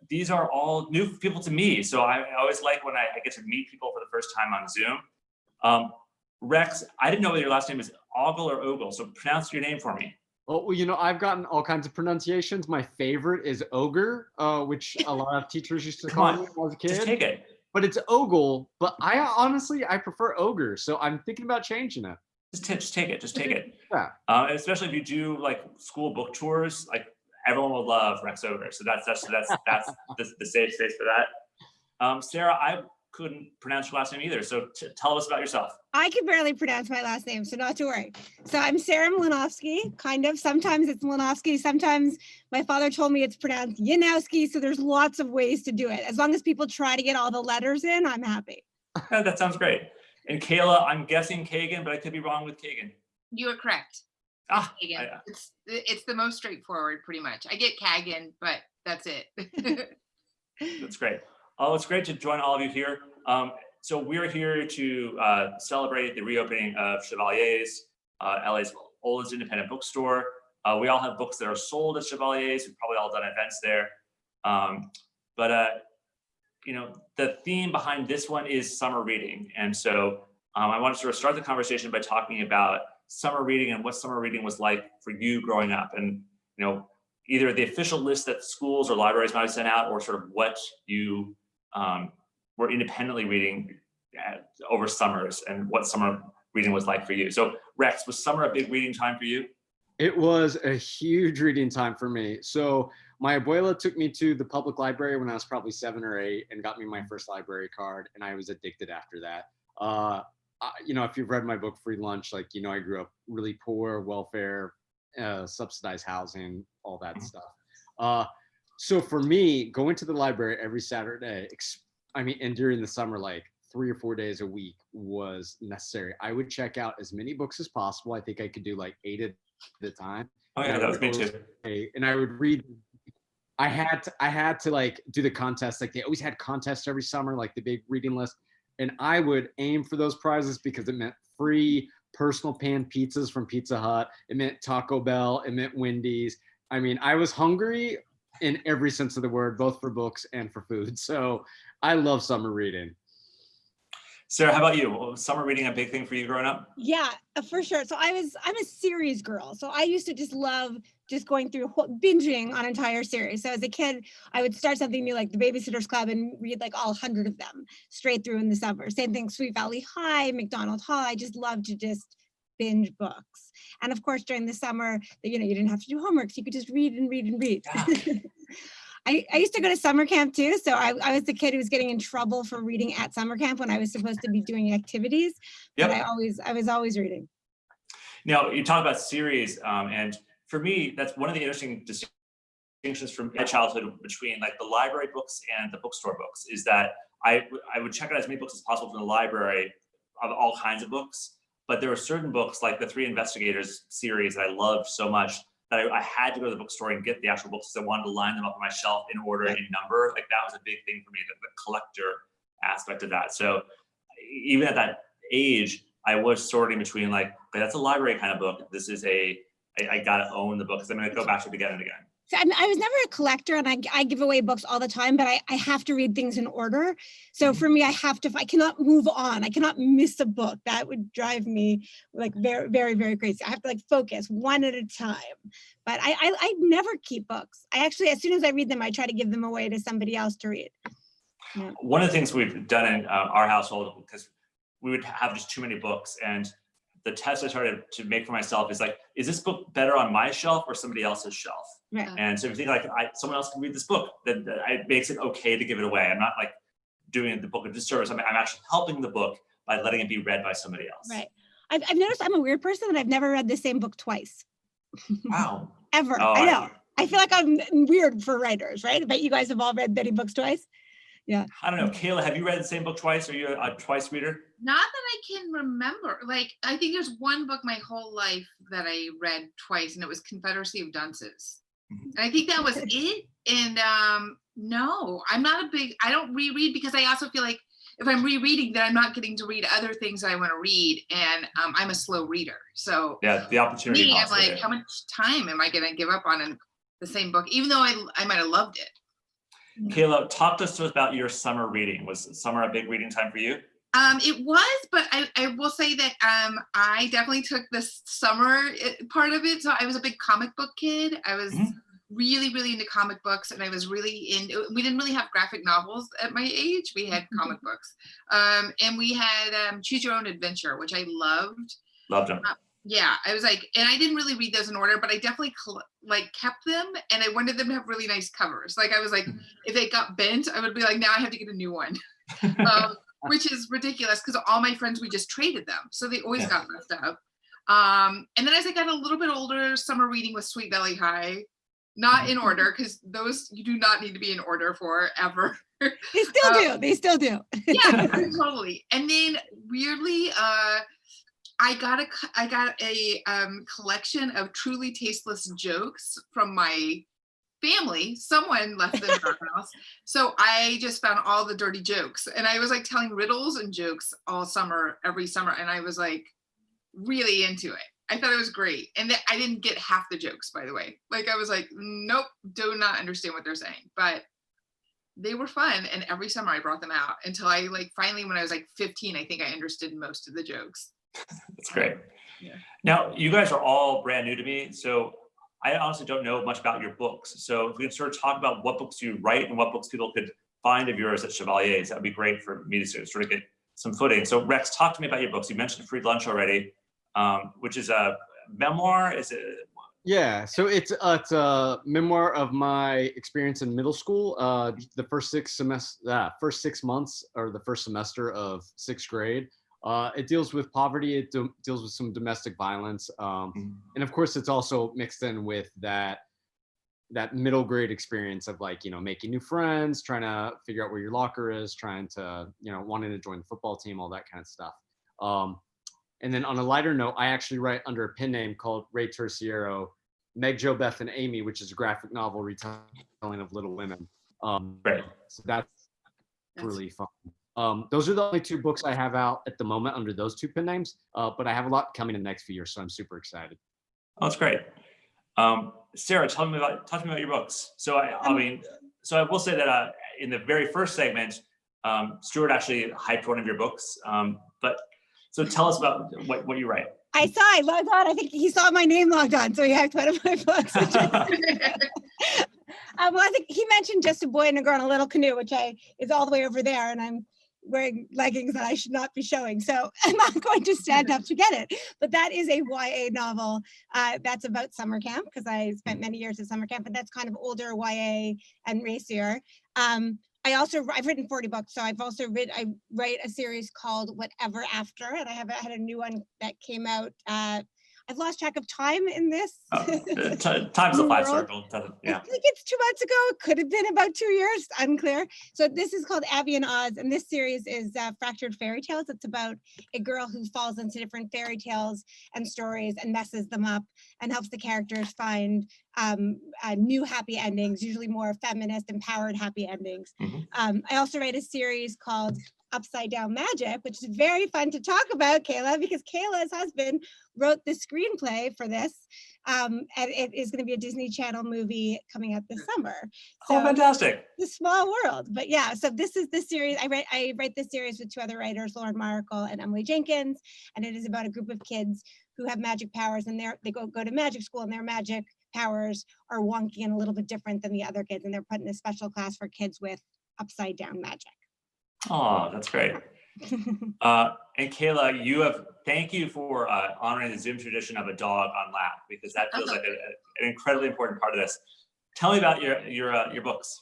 Speaker 1: these are all new people to me. So I always like when I get to meet people for the first time on Zoom. Rex, I didn't know whether your last name is Ogle or Ogle, so pronounce your name for me.
Speaker 8: Well, you know, I've gotten all kinds of pronunciations. My favorite is Ogre, which a lot of teachers used to call me when I was a kid.
Speaker 1: Just take it.
Speaker 8: But it's Ogle, but I honestly prefer Ogre, so I'm thinking about changing it.
Speaker 1: Just take it. Just take it.
Speaker 8: Yeah.
Speaker 1: Especially if you do like school book tours, like everyone will love Rex Ogre. So that's the safe space for that. Sarah, I couldn't pronounce your last name either. So tell us about yourself.
Speaker 9: I can barely pronounce my last name, so not to worry. So I'm Sarah Mlynowski, kind of. Sometimes it's Mlynowski. Sometimes my father told me it's pronounced Yanowski. So there's lots of ways to do it. As long as people try to get all the letters in, I'm happy.
Speaker 1: That sounds great. And Kayla, I'm guessing Cagan, but I could be wrong with Cagan.
Speaker 10: You are correct. Cagan. It's the most straightforward, pretty much. I get Cagan, but that's it.
Speaker 1: That's great. Oh, it's great to join all of you here. So we're here to celebrate the reopening of Chevalier's, LA's oldest independent bookstore. We all have books that are sold at Chevalier's. We've probably all done events there. You know, the theme behind this one is summer reading. And so I want to sort of start the conversation by talking about summer reading and what summer reading was like for you growing up. And, you know, either the official list that schools or libraries might have sent out, or sort of what you were independently reading over summers and what summer reading was like for you. So Rex, was summer a big reading time for you?
Speaker 8: It was a huge reading time for me. So my abuela took me to the public library when I was probably 7 or 8 and got me my first library card, and I was addicted after that. You know, if you've read my book, Free Lunch, like, you know, I grew up really poor, welfare, subsidized housing, all that stuff. So for me, going to the library every Saturday, and during the summer, like 3 or 4 days a week was necessary. I would check out as many books as possible. I think I could do like 8 at a time.
Speaker 1: Oh yeah, that was me too.
Speaker 8: And I would read. I had to like do the contest. Like they always had contests every summer, like the big reading list. And I would aim for those prizes because it meant free personal pan pizzas from Pizza Hut. It meant Taco Bell. It meant Wendy's. I mean, I was hungry in every sense of the word, both for books and for food. So I love summer reading.
Speaker 1: Sarah, how about you? Was summer reading a big thing for you growing up?
Speaker 9: Yeah, for sure. So I'm a series girl. So I used to just love just going through binging on entire series. So as a kid, I would start something new like The Babysitter's Club and read like all 100 of them straight through in the summer. Same thing, Sweet Valley High, McDonald Hall. I just love to just binge books. And of course, during the summer, you didn't have to do homework. So you could just read and read and read. Yeah. I used to go to summer camp too. So I was the kid who was getting in trouble for reading at summer camp when I was supposed to be doing activities. Yep. But I was always reading.
Speaker 1: Now you talk about series, and for me, that's one of the interesting distinctions from my childhood between like the library books and the bookstore books is that I would check out as many books as possible from the library of all kinds of books. But there were certain books like the Three Investigators series that I loved so much that I had to go to the bookstore and get the actual books because I wanted to line them up on my shelf in order and number. Like that was a big thing for me, the collector aspect of that. So even at that age, I was sorting between like, okay, that's a library kind of book. This is I gotta own the book because I'm gonna go back to it again and again.
Speaker 9: So I was never a collector and I give away books all the time, but I have to read things in order. So for me, I cannot move on. I cannot miss a book. That would drive me like very, very, very crazy. I have to like focus one at a time. But I never keep books. I actually, as soon as I read them, I try to give them away to somebody else to read. Yeah.
Speaker 1: One of the things we've done in our household, because we would have just too many books, and the test I started to make for myself is like, is this book better on my shelf or somebody else's shelf?
Speaker 9: Right.
Speaker 1: And so if you think like someone else can read this book, then it makes it okay to give it away. I'm not like doing the book a disservice. I'm actually helping the book by letting it be read by somebody else.
Speaker 9: Right. I've noticed I'm a weird person that I've never read the same book twice.
Speaker 1: Wow.
Speaker 9: Ever. Oh, I know. I feel like I'm weird for writers, right? I bet you guys have all read many books twice. Yeah.
Speaker 1: I don't know. Kayla, have you read the same book twice? Are you a twice reader?
Speaker 10: Not that I can remember. Like, I think there's one book my whole life that I read twice, and it was Confederacy of Dunces. Mm-hmm. And I think that was it. And no, I don't reread because I also feel like if I'm rereading, then I'm not getting to read other things I want to read. And I'm a slow reader. So
Speaker 1: yeah, the opportunity.
Speaker 10: Me, I'm like, how much time am I going to give up on the same book, even though I might have loved it?
Speaker 1: Kayla, talk to us about your summer reading. Was summer a big reading time for you?
Speaker 10: It was, but I will say that I definitely took the summer part of it. So I was a big comic book kid. I was really, really into comic books, and I was really we didn't really have graphic novels at my age. We had comic books. And we had Choose Your Own Adventure, which I loved.
Speaker 1: Loved them.
Speaker 10: Yeah, I was like, and I didn't really read those in order, but I definitely kept them, and I wanted them to have really nice covers. Like I was like, if they got bent, I would be like, now I have to get a new one, which is ridiculous because all my friends, we just traded them, so they always got messed up. And then as I got a little bit older, summer reading with Sweet Valley High, not in order because those you do not need to be in order for ever.
Speaker 9: They still do.
Speaker 10: Yeah, totally. And then weirdly, I got a collection of truly tasteless jokes from my family. Someone left them in our house. So I just found all the dirty jokes. And I was like telling riddles and jokes all summer, every summer. And I was like really into it. I thought it was great. And I didn't get half the jokes, by the way. Like I was like, nope, do not understand what they're saying. But they were fun. And every summer I brought them out until I finally, when I was 15, I think I understood most of the jokes.
Speaker 1: That's great. Yeah. Now, you guys are all brand new to me, so I honestly don't know much about your books. So if we could sort of talk about what books you write and what books people could find of yours at Chevalier's, that would be great for me to sort of get some footing. So Rex, talk to me about your books. You mentioned Free Lunch already, which is a memoir. Is it?
Speaker 8: Yeah, so it's a memoir of my experience in middle school. The first 6 months or the first semester of 6th grade. It deals with poverty. It deals with some domestic violence, and of course, it's also mixed in with that middle grade experience of making new friends, trying to figure out where your locker is, trying to wanting to join the football team, all that kind of stuff. And then on a lighter note, I actually write under a pen name called Ray Terciero, Meg, Jo, Beth, and Amy, which is a graphic novel retelling of Little Women. So that's really fun. Those are the only 2 books I have out at the moment under those 2 pen names, but I have a lot coming in the next few years, so I'm super excited.
Speaker 1: Oh, that's great. Sarah, talk to me about your books. So I will say that in the very first segment, Stuart actually hyped one of your books. So tell us about what you write.
Speaker 9: I logged on. I think he saw my name logged on, so he hyped one of my books. Well, I think he mentioned Just a Boy and a Girl in a Little Canoe, which is all the way over there, and I'm wearing leggings that I should not be showing. So I'm not going to stand up to get it. But that is a YA novel that's about summer camp, because I spent many years at summer camp, and that's kind of older YA and racier. I've written 40 books, so I write a series called Whatever After, and I had a new one that came out. I've lost track of time in this.
Speaker 1: Time's a flat circle. Yeah.
Speaker 9: I think it's 2 months ago. It could have been about 2 years, unclear. So this is called Abby and Oz, and this series is Fractured Fairy Tales. It's about a girl who falls into different fairy tales and stories and messes them up and helps the characters find new happy endings, usually more feminist, empowered happy endings. I also write a series called Upside Down Magic, which is very fun to talk about, Kayla, because Kayla's husband wrote the screenplay for this, and it is going to be a Disney Channel movie coming out this summer. So
Speaker 1: fantastic!
Speaker 9: It's a small world, but yeah. So this is the series. I write this series with 2 other writers, Lauren Markle and Emily Jenkins, and it is about a group of kids who have magic powers, and they go to magic school, and their magic powers are wonky and a little bit different than the other kids, and they're put in a special class for kids with upside down magic.
Speaker 1: Oh, that's great. And Kayla, thank you for honoring the Zoom tradition of a dog on lap, because that feels like an incredibly important part of this. Tell me about your books.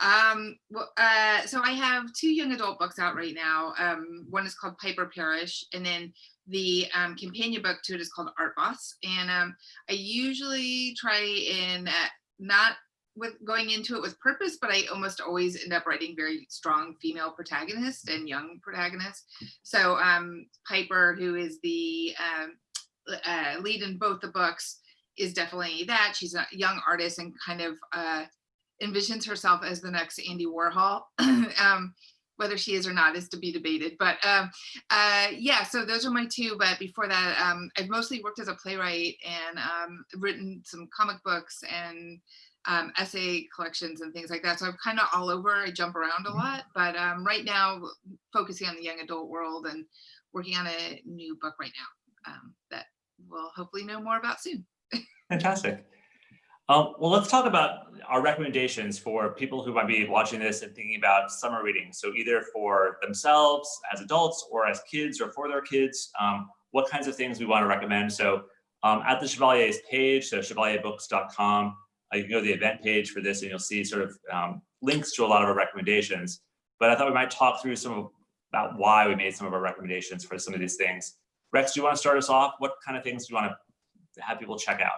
Speaker 10: So I have 2 young adult books out right now. One is called Piper Parish, and then the companion book to it is called Art Boss. And I usually try and not with going into it with purpose, but I almost always end up writing very strong female protagonists and young protagonists. So Piper, who is the lead in both the books, is definitely that. She's a young artist and kind of envisions herself as the next Andy Warhol. Whether she is or not is to be debated, but yeah, so those are my 2. But before that, I've mostly worked as a playwright and written some comic books and essay collections and things like that. So I'm kind of all over. I jump around a lot, but right now focusing on the young adult world and working on a new book right now that we'll hopefully know more about soon.
Speaker 1: Fantastic. Well, let's talk about our recommendations for people who might be watching this and thinking about summer reading. So either for themselves as adults or as kids or for their kids, what kinds of things we want to recommend. So at the Chevalier's page, so chevalierbooks.com, you can go to the event page for this and you'll see sort of links to a lot of our recommendations. But I thought we might talk through about why we made some of our recommendations for some of these things. Rex, do you want to start us off? What kind of things do you want to have people check out?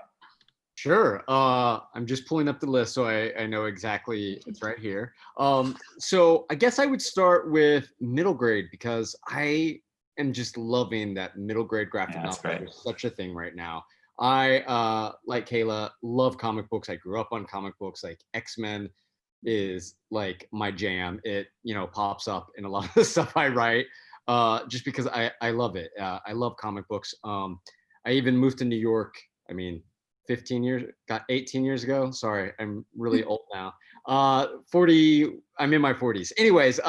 Speaker 8: Sure. I'm just pulling up the list so I know exactly. It's right here. So I guess I would start with middle grade, because I am just loving that middle grade graphic novel. There's such a thing right now. I, like Kayla, love comic books. I grew up on comic books. Like X-Men is like my jam. It, pops up in a lot of the stuff I write, just because I love it. I love comic books. I even moved to New York. 18 years ago. Sorry, I'm really old now. 40, I'm in my 40s. Anyways,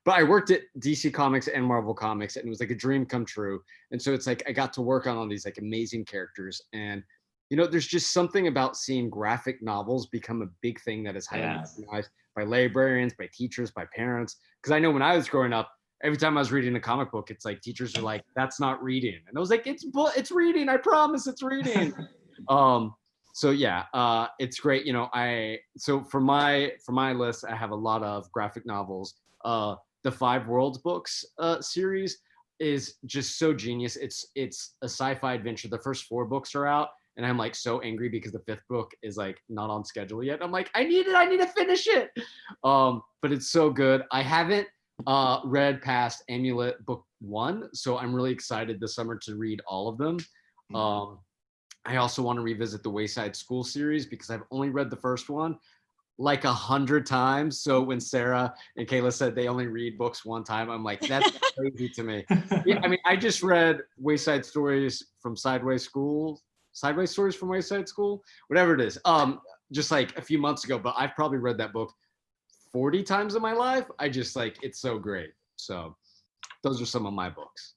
Speaker 8: but I worked at DC Comics and Marvel Comics, and it was like a dream come true. And so it's like I got to work on all these like amazing characters. And there's just something about seeing graphic novels become a big thing that is highly recognized by librarians, by teachers, by parents. Because I know when I was growing up, every time I was reading a comic book, it's like teachers are like, "That's not reading," and I was like, "It's reading. I promise, it's reading." So yeah, it's great. So for my list, I have a lot of graphic novels. The 5 Worlds books series is just so genius. It's a sci-fi adventure. The first 4 books are out, and I'm like so angry because the 5th book is like not on schedule yet. I'm like, I need to finish it. But it's so good. I haven't read past Amulet book 1, so I'm really excited this summer to read all of them. I also want to revisit the Wayside School series because I've only read the first one like 100 times. So when Sarah and Kayla said they only read books 1 time, I'm like, that's crazy to me. Yeah, I just read Wayside Stories from Sideways School Sideways Stories from West Side School, whatever it is. Just like a few months ago, but I've probably read that book 40 times in my life. I just like, it's so great. So those are some of my books.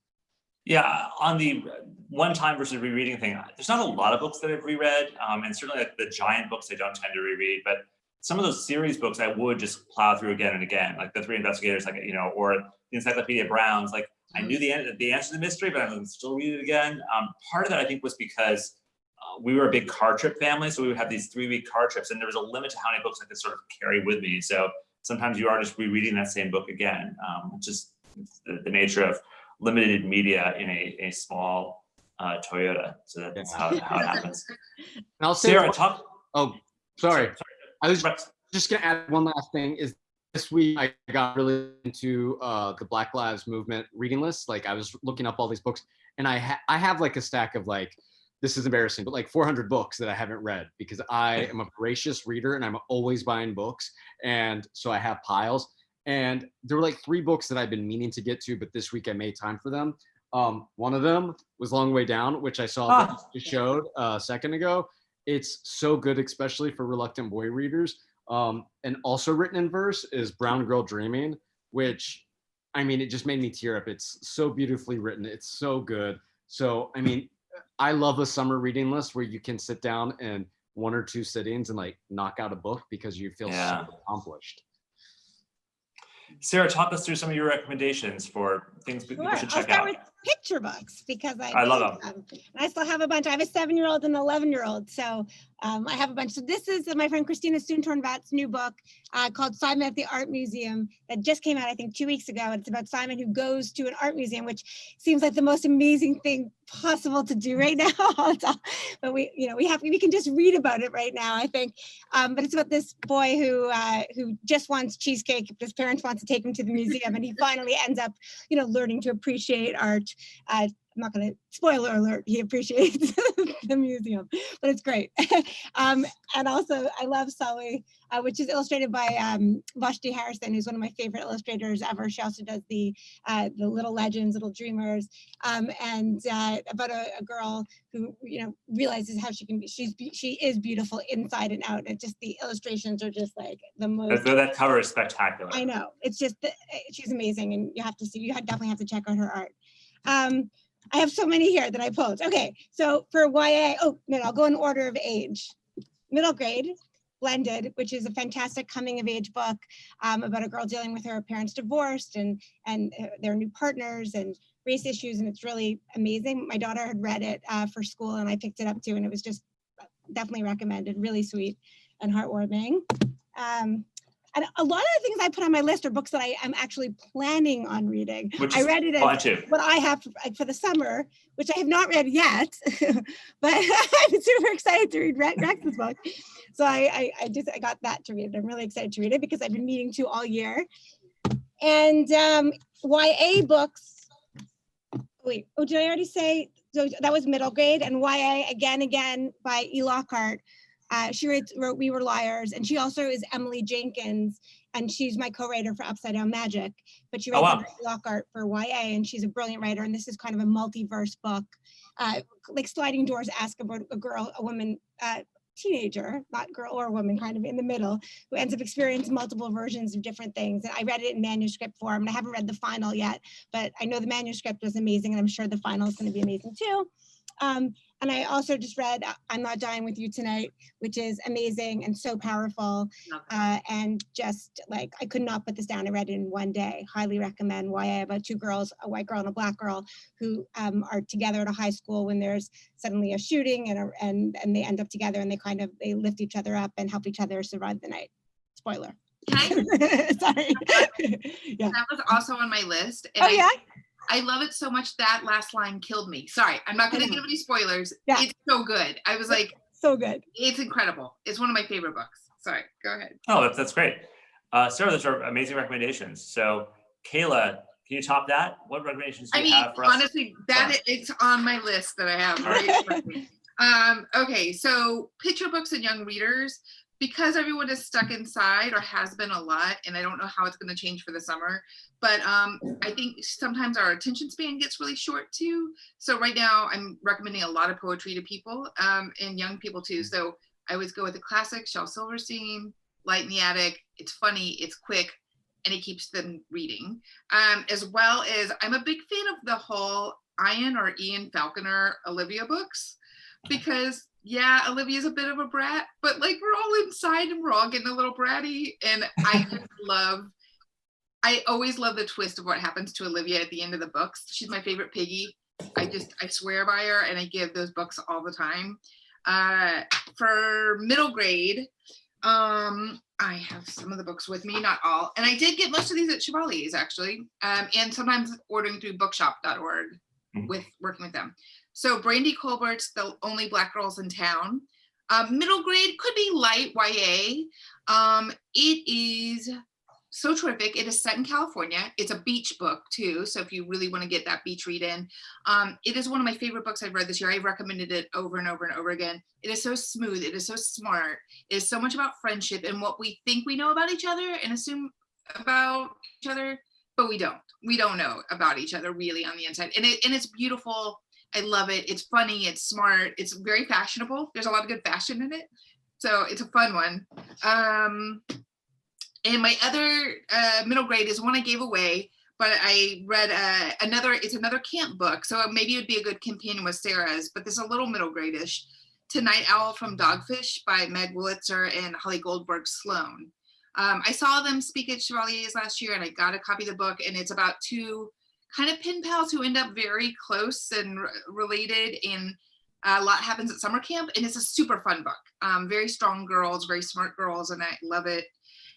Speaker 1: Yeah, on the one time versus rereading thing, there's not a lot of books that I've reread, and certainly like the giant books I don't tend to reread, but some of those series books I would just plow through again and again, like The Three Investigators, like, you know, or the Encyclopedia Browns. Like I knew the answer to the mystery, but I would still read it again. Part of that I think was because we were a big car trip family, so we would have these 3-week car trips, and there was a limit to how many books I could sort of carry with me. So sometimes you are just rereading that same book again, just the nature of limited media in a small Toyota. So that's how it happens.
Speaker 8: And I'll say,
Speaker 1: Sarah,
Speaker 8: sorry. I was just gonna add one last thing. Is this week I got really into the Black Lives Movement reading list. Like I was looking up all these books, and I have like a stack of like, this is embarrassing, but like 400 books that I haven't read because I am a voracious reader and I'm always buying books, and so I have piles. And there were like 3 books that I've been meaning to get to, but this week I made time for them. One of them was Long Way Down, which I saw that you showed a second ago. It's so good, especially for reluctant boy readers. And also written in verse is Brown Girl Dreaming, which, I mean, it just made me tear up. It's so beautifully written. It's so good. So, I mean, I love a summer reading list where you can sit down in 1 or 2 sittings and like knock out a book because you feel so accomplished.
Speaker 1: Sarah, talk us through some of your recommendations for things people should check
Speaker 9: I'll
Speaker 1: out.
Speaker 9: start with picture books because
Speaker 1: I love them.
Speaker 9: I still have a bunch. I have a 7-year-old and an 11-year-old, so I have a bunch. So this is my friend Christina Soontornvat's new book called Simon at the Art Museum that just came out, I think, 2 weeks ago. It's about Simon who goes to an art museum, which seems like the most amazing thing possible to do right now. But we can just read about it right now, I think. But it's about this boy who just wants cheesecake. His parents want to take him to the museum, and he finally ends up, learning to appreciate art. I'm not going to, spoiler alert, he appreciates the museum, but it's great. And also I love Sully, which is illustrated by Vashti Harrison, who's one of my favorite illustrators ever. She also does the Little Legends, Little Dreamers, and about a girl who, realizes how she is beautiful inside and out. And just the illustrations are just like the most.
Speaker 1: That cover is spectacular.
Speaker 9: I know. It's just, she's amazing, and you definitely have to check out her art. I have so many here that I pulled. Okay, so for YA, I'll go in order of age. Middle grade, Blended, which is a fantastic coming of age book about a girl dealing with her parents divorced and their new partners and race issues, and it's really amazing. My daughter had read it for school, and I picked it up too, and it was just definitely recommended. Really sweet and heartwarming. And a lot of the things I put on my list are books that I am actually planning on reading. I read it as what I have for the summer, which I have not read yet, but I'm super excited to read Rex's book. So I got that to read. I'm really excited to read it because I've been meaning to all year. And YA books. Wait, did I already say? So that was middle grade, and YA again by E. Lockhart. She wrote We Were Liars, and she also is Emily Jenkins, and she's my co-writer for Upside Down Magic, but she writes Lockhart for YA, and she's a brilliant writer, and this is kind of a multiverse book, like Sliding Doors ask about a woman, teenager, not girl or woman, kind of in the middle, who ends up experiencing multiple versions of different things. And I read it in manuscript form, and I haven't read the final yet, but I know the manuscript was amazing, and I'm sure the final is going to be amazing too. And I also just read I'm Not Dying With You Tonight, which is amazing and so powerful. And just like, I could not put this down. I read it in one day. Highly recommend. YA about 2 girls, a white girl and a black girl, who are together at a high school when there's suddenly a shooting, and they end up together, and they lift each other up and help each other survive the night. Spoiler.
Speaker 10: Can I?
Speaker 9: Sorry. Yeah.
Speaker 10: That was also on my list. And I love it so much that last line killed me. Sorry, I'm not going to give any spoilers. Yeah. It's so good. I was like,
Speaker 9: so good.
Speaker 10: It's incredible. It's one of my favorite books. Sorry, go ahead.
Speaker 1: Oh, that's great. Sarah, those are amazing recommendations. So Kayla, can you top that? What recommendations do you have for us?
Speaker 10: Honestly, it's on my list that I have. Right? Okay, so picture books and young readers. because everyone is stuck inside or has been a lot, and I don't know how it's going to change for the summer, but I think sometimes our attention span gets really short too. So right now I'm recommending a lot of poetry to people and young people too. So I always go with the classic, Shel Silverstein, Light in the Attic. It's funny, it's quick, and it keeps them reading. As well as I'm a big fan of the whole Ian Falconer Olivia books, because yeah, Olivia's a bit of a brat, but like we're all inside and we're all getting a little bratty. And I always love the twist of what happens to Olivia at the end of the books. She's my favorite piggy. I swear by her, and I give those books all the time. For middle grade, I have some of the books with me, not all. And I did get most of these at Chevalier's actually, and sometimes ordering through bookshop.org with working with them. So Brandy Colbert's The Only Black Girls in Town. Middle grade could be light YA. It is so terrific. It is set in California. It's a beach book too. So if you really want to get that beach read in, it is one of my favorite books I've read this year. I've recommended it over and over and over again. It is so smooth. It is so smart. It is so much about friendship and what we think we know about each other and assume about each other, but we don't. We don't know about each other really on the inside. And it's beautiful. I love it. It's funny. It's smart. It's very fashionable. There's a lot of good fashion in it. So it's a fun one. And my other middle grade is one I gave away, but I read it's another camp book. So maybe it would be a good companion with Sarah's, but this is a little middle grade-ish. To Night Owl from Dogfish by Meg Wolitzer and Holly Goldberg Sloan. I saw them speak at Chevalier's last year and I got a copy of the book, and it's about two kind of pen pals who end up very close and related, and a lot happens at summer camp, and it's a super fun book. Very strong girls, very smart girls, and I love it.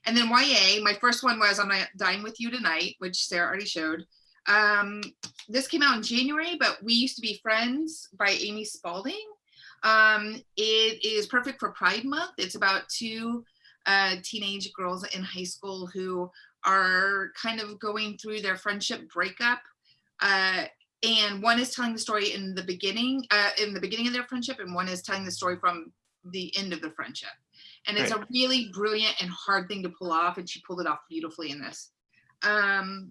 Speaker 10: And then YA, my first one was I'm Dying With You Tonight, which Sarah already showed. This came out in January, but We Used to Be Friends by Amy Spalding. It is perfect for Pride Month. It's about two teenage girls in high school who are kind of going through their friendship breakup. And one is telling the story in the beginning of their friendship, and one is telling the story from the end of the friendship. And it's a really brilliant and hard thing to pull off, and she pulled it off beautifully in this.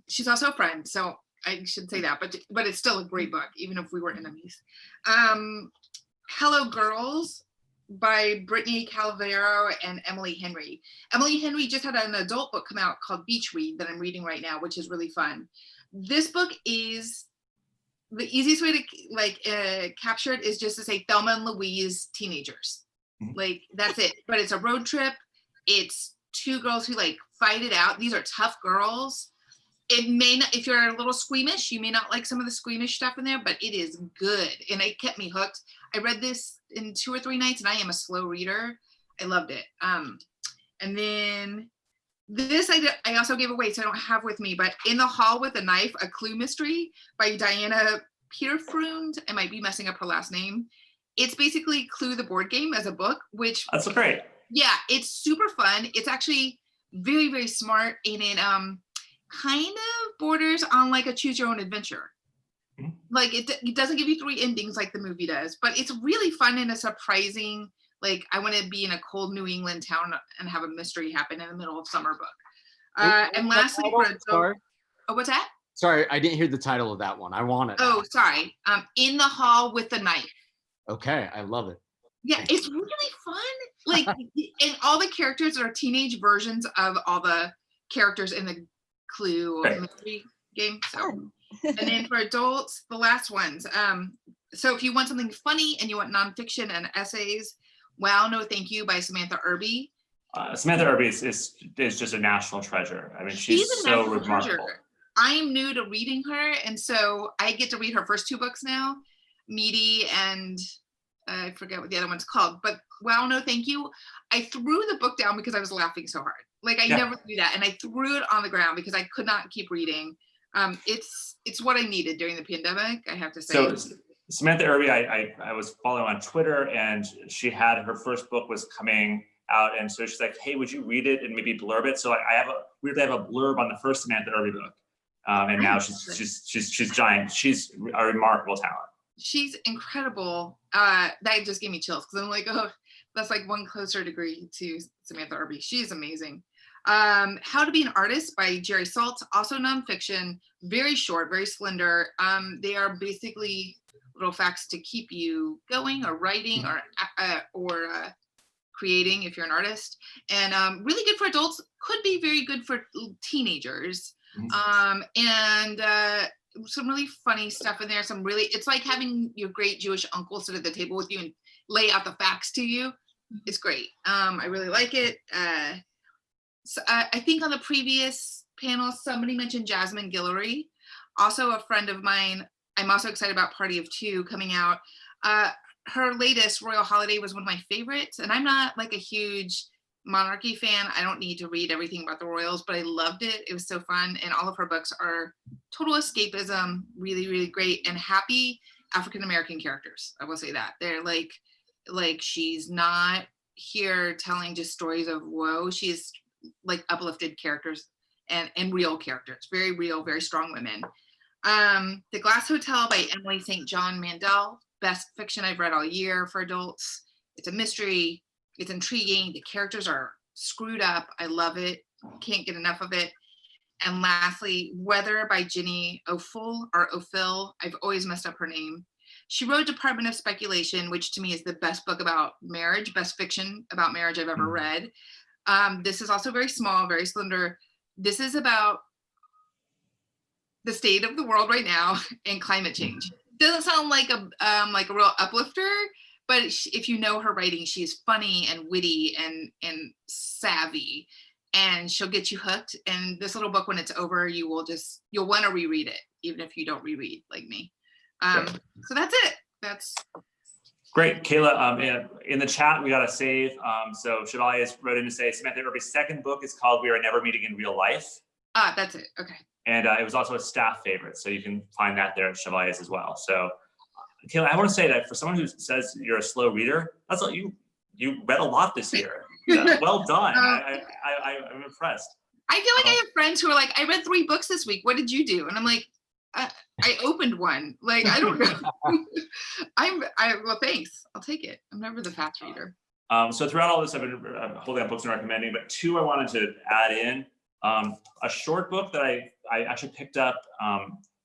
Speaker 10: She's also a friend, so I should say that, but it's still a great book, even if we were enemies. Hello Girls by Brittany Calvero and Emily Henry. Emily Henry just had an adult book come out called Beach Read that I'm reading right now, which is really fun. This book is, the easiest way to capture it is just to say Thelma and Louise teenagers. Like that's it, but it's a road trip. It's two girls who like fight it out. These are tough girls. It may not, if you're a little squeamish, you may not like some of the squeamish stuff in there, but it is good. And it kept me hooked. I read this in 2 or 3 nights, and I am a slow reader. I loved it. And then this I also gave away, so I don't have with me, but In the Hall with a Knife, a Clue Mystery by Diana Peterfrund. I might be messing up her last name. It's basically Clue the board game as a book, which
Speaker 1: That's great.
Speaker 10: Yeah, it's super fun. It's actually very, very smart, and it kind of borders on like a choose your own adventure. Like it doesn't give you 3 endings like the movie does, but it's really fun and a surprising, like I want to be in a cold New England town and have a mystery happen in the middle of summer book. And lastly, for adult, what's that?
Speaker 8: Sorry, I didn't hear the title of that one. I want it.
Speaker 10: Oh, sorry. In the Hall with a Knife.
Speaker 8: Okay, I love it.
Speaker 10: Yeah, it's really fun. Like, and all the characters are teenage versions of all the characters in the Clue mystery game. So, and then for adults, the last ones. So if you want something funny and you want nonfiction and essays, Wow, No Thank You by Samantha Irby.
Speaker 1: Samantha Irby is just a national treasure. I mean, she's so remarkable.
Speaker 10: I am new to reading her, and so I get to read her first 2 books now, Meaty and I forget what the other one's called, but Wow, No Thank You. I threw the book down because I was laughing so hard. Like I never do that, and I threw it on the ground because I could not keep reading. It's what I needed during the pandemic, I have to say.
Speaker 1: So Samantha Irby, I was following on Twitter, and she had her first book was coming out, and so she's like, "Hey, would you read it and maybe blurb it?" So I have a blurb on the first Samantha Irby book, and now she's giant. She's a remarkable talent.
Speaker 10: She's incredible. That just gave me chills because I'm like, oh, That's like one closer degree to Samantha Irby. She's amazing. How to Be an Artist by Jerry Saltz, also nonfiction, very short, very slender. They are basically little facts to keep you going or writing or creating if you're an artist. And really good for adults, could be very good for teenagers. And some really funny stuff in there. It's like having your great Jewish uncle sit at the table with you and lay out the facts to you. It's great. I really like it. So I think on the previous panel, somebody mentioned Jasmine Guillory, also a friend of mine. I'm also excited about Party of Two coming out. Her latest, Royal Holiday, was one of my favorites. And I'm not like a huge monarchy fan. I don't need to read everything about the royals, but I loved it. It was so fun. And all of her books are total escapism, really, really great, and happy African-American characters. I will say that. They're like she's not here telling just stories of woe. She's like uplifted characters and real characters, very real, very strong women. The Glass Hotel by Emily St. John Mandel, best fiction I've read all year for adults. It's a mystery, it's intriguing, the characters are screwed up, I love it, can't get enough of it. And lastly, Weather by Ginny Ophil, I've always messed up her name. She wrote Department of Speculation, which to me is the best book about marriage, best fiction about marriage I've ever read. This is also very small, very slender. This is about the state of the world right now and climate change. Doesn't sound like a real uplifter, but if you know her writing, she's funny and witty and savvy, and she'll get you hooked. And this little book, when it's over, you'll want to reread it, even if you don't reread like me. So that's it. That's
Speaker 1: great. Kayla, in the chat, we got a save. So Chevalier wrote in to say Samantha Irby's second book is called We Are Never Meeting in Real Life.
Speaker 10: That's it. Okay.
Speaker 1: And it was also a staff favorite. So you can find that there at Chevalier's as well. So Kayla, I want to say that for someone who says you're a slow reader, that's what you read a lot this year. Well done. I'm impressed.
Speaker 10: I feel like I have friends who are like, I read 3 books this week. What did you do? And I'm like, I opened one. Like, I don't know. Well, thanks. I'll take it. I'm never the fast reader.
Speaker 1: So throughout all this, I've been holding up books and recommending, but 2 I wanted to add in. A short book that I actually picked up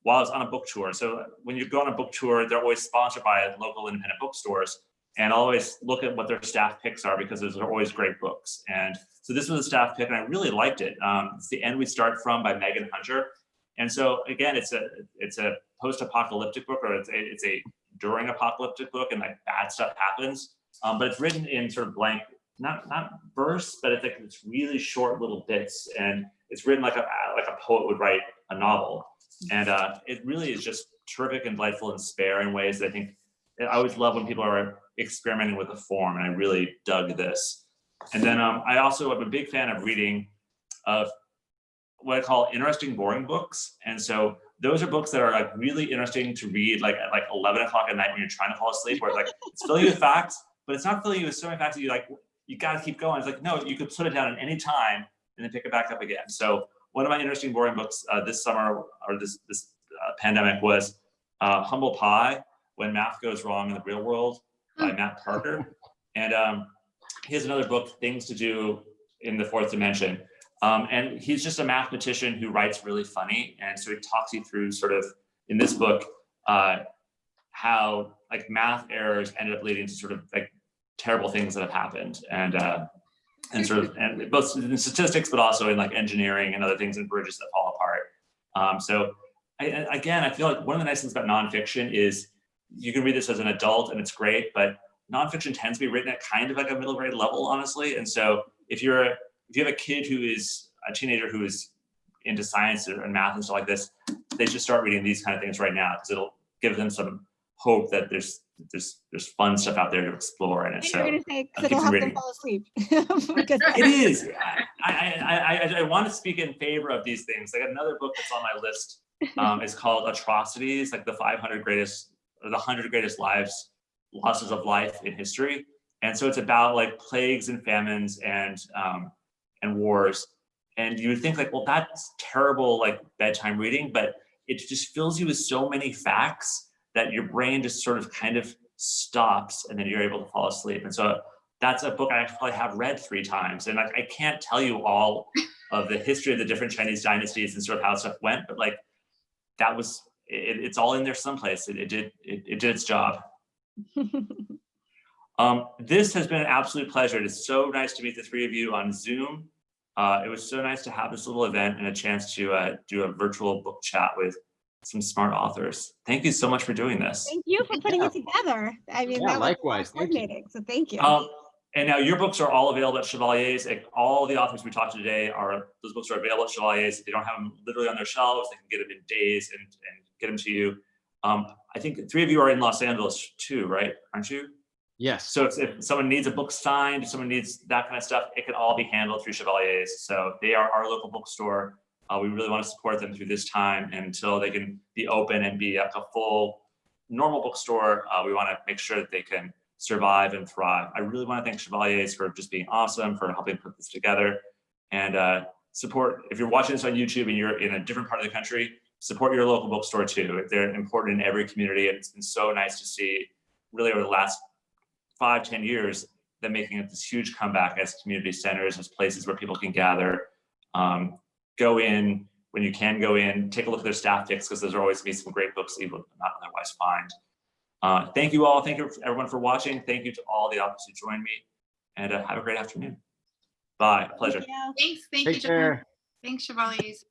Speaker 1: while I was on a book tour. So when you go on a book tour, they're always sponsored by local independent bookstores. And I'll always look at what their staff picks are because those are always great books. And so this was a staff pick and I really liked it. It's The End We Start From by Megan Hunter. And so again, it's a post-apocalyptic book, or it's a during apocalyptic book, and like bad stuff happens. But it's written in sort of blank, not verse, but it's really short little bits, and it's written like a poet would write a novel. And it really is just terrific and delightful and spare in ways that I think I always love when people are experimenting with the form, and I really dug this. And then I also am a big fan of reading of what I call interesting, boring books. And so those are books that are like really interesting to read, like at like 11 o'clock at night when you're trying to fall asleep, where it's like, it's filling you with facts, but it's not filling you with so many facts that you got to keep going. It's like, no, you could put it down at any time and then pick it back up again. So one of my interesting, boring books this summer, or this pandemic, was Humble Pie, When Math Goes Wrong in the Real World by Matt Parker. And he has another book, Things to Do in the Fourth Dimension. And he's just a mathematician who writes really funny. And so he talks you through sort of, in this book, how like math errors ended up leading to sort of like terrible things that have happened. And both in statistics, but also in like engineering and other things, and bridges that fall apart. So I feel like one of the nice things about nonfiction is you can read this as an adult and it's great, but nonfiction tends to be written at kind of like a middle grade level, honestly. And so if you have a kid who is a teenager who is into science and math and stuff like this, they should start reading these kind of things right now, because it'll give them some hope that there's fun stuff out there to explore in it. So
Speaker 9: you're gonna say, because it'll help them fall asleep.
Speaker 1: It is. I want to speak in favor of these things. Like another book that's on my list is called Atrocities, like the 500 greatest or the 100 greatest losses of life in history. And so it's about like plagues and famines and wars. And you would think like, well, that's terrible, like bedtime reading, but it just fills you with so many facts that your brain just sort of kind of stops, and then you're able to fall asleep. And so that's a book I actually probably have read 3 times. And I can't tell you all of the history of the different Chinese dynasties and sort of how stuff went, but like that was, it's all in there someplace. It did its job. This has been an absolute pleasure. It is so nice to meet the 3 of you on Zoom. It was so nice to have this little event and a chance to do a virtual book chat with some smart authors. Thank you so much for doing this.
Speaker 9: Thank you for putting it together. I mean,
Speaker 8: Yeah,
Speaker 9: that was
Speaker 8: likewise. Thank you.
Speaker 9: coordinating, so thank you.
Speaker 1: And now your books are all available at Chevalier's. Like, all the authors we talked to today those books are available at Chevalier's. If they don't have them literally on their shelves, they can get them in days and get them to you. I think 3 of you are in Los Angeles too, right? Aren't you?
Speaker 8: Yes.
Speaker 1: So if someone needs a book signed, if someone needs that kind of stuff, it can all be handled through Chevalier's. So they are our local bookstore. We really want to support them through this time until they can be open and be a full normal bookstore. We want to make sure that they can survive and thrive. I really want to thank Chevalier's for just being awesome, for helping put this together, and support. If you're watching this on YouTube and you're in a different part of the country, support your local bookstore too. They're important in every community. And it's been so nice to see really over the last 5-10 years, them making it this huge comeback as community centers, as places where people can gather. Go in when you can go in, take a look at their staff picks, because there's always be some great books that you would not otherwise find. Thank you all. Thank you everyone for watching. Thank you to all the authors who joined me, and have a great afternoon. Bye. Pleasure.
Speaker 10: Thanks. Thank
Speaker 8: Take
Speaker 10: you.
Speaker 8: care.
Speaker 10: Thanks, Chevaliers.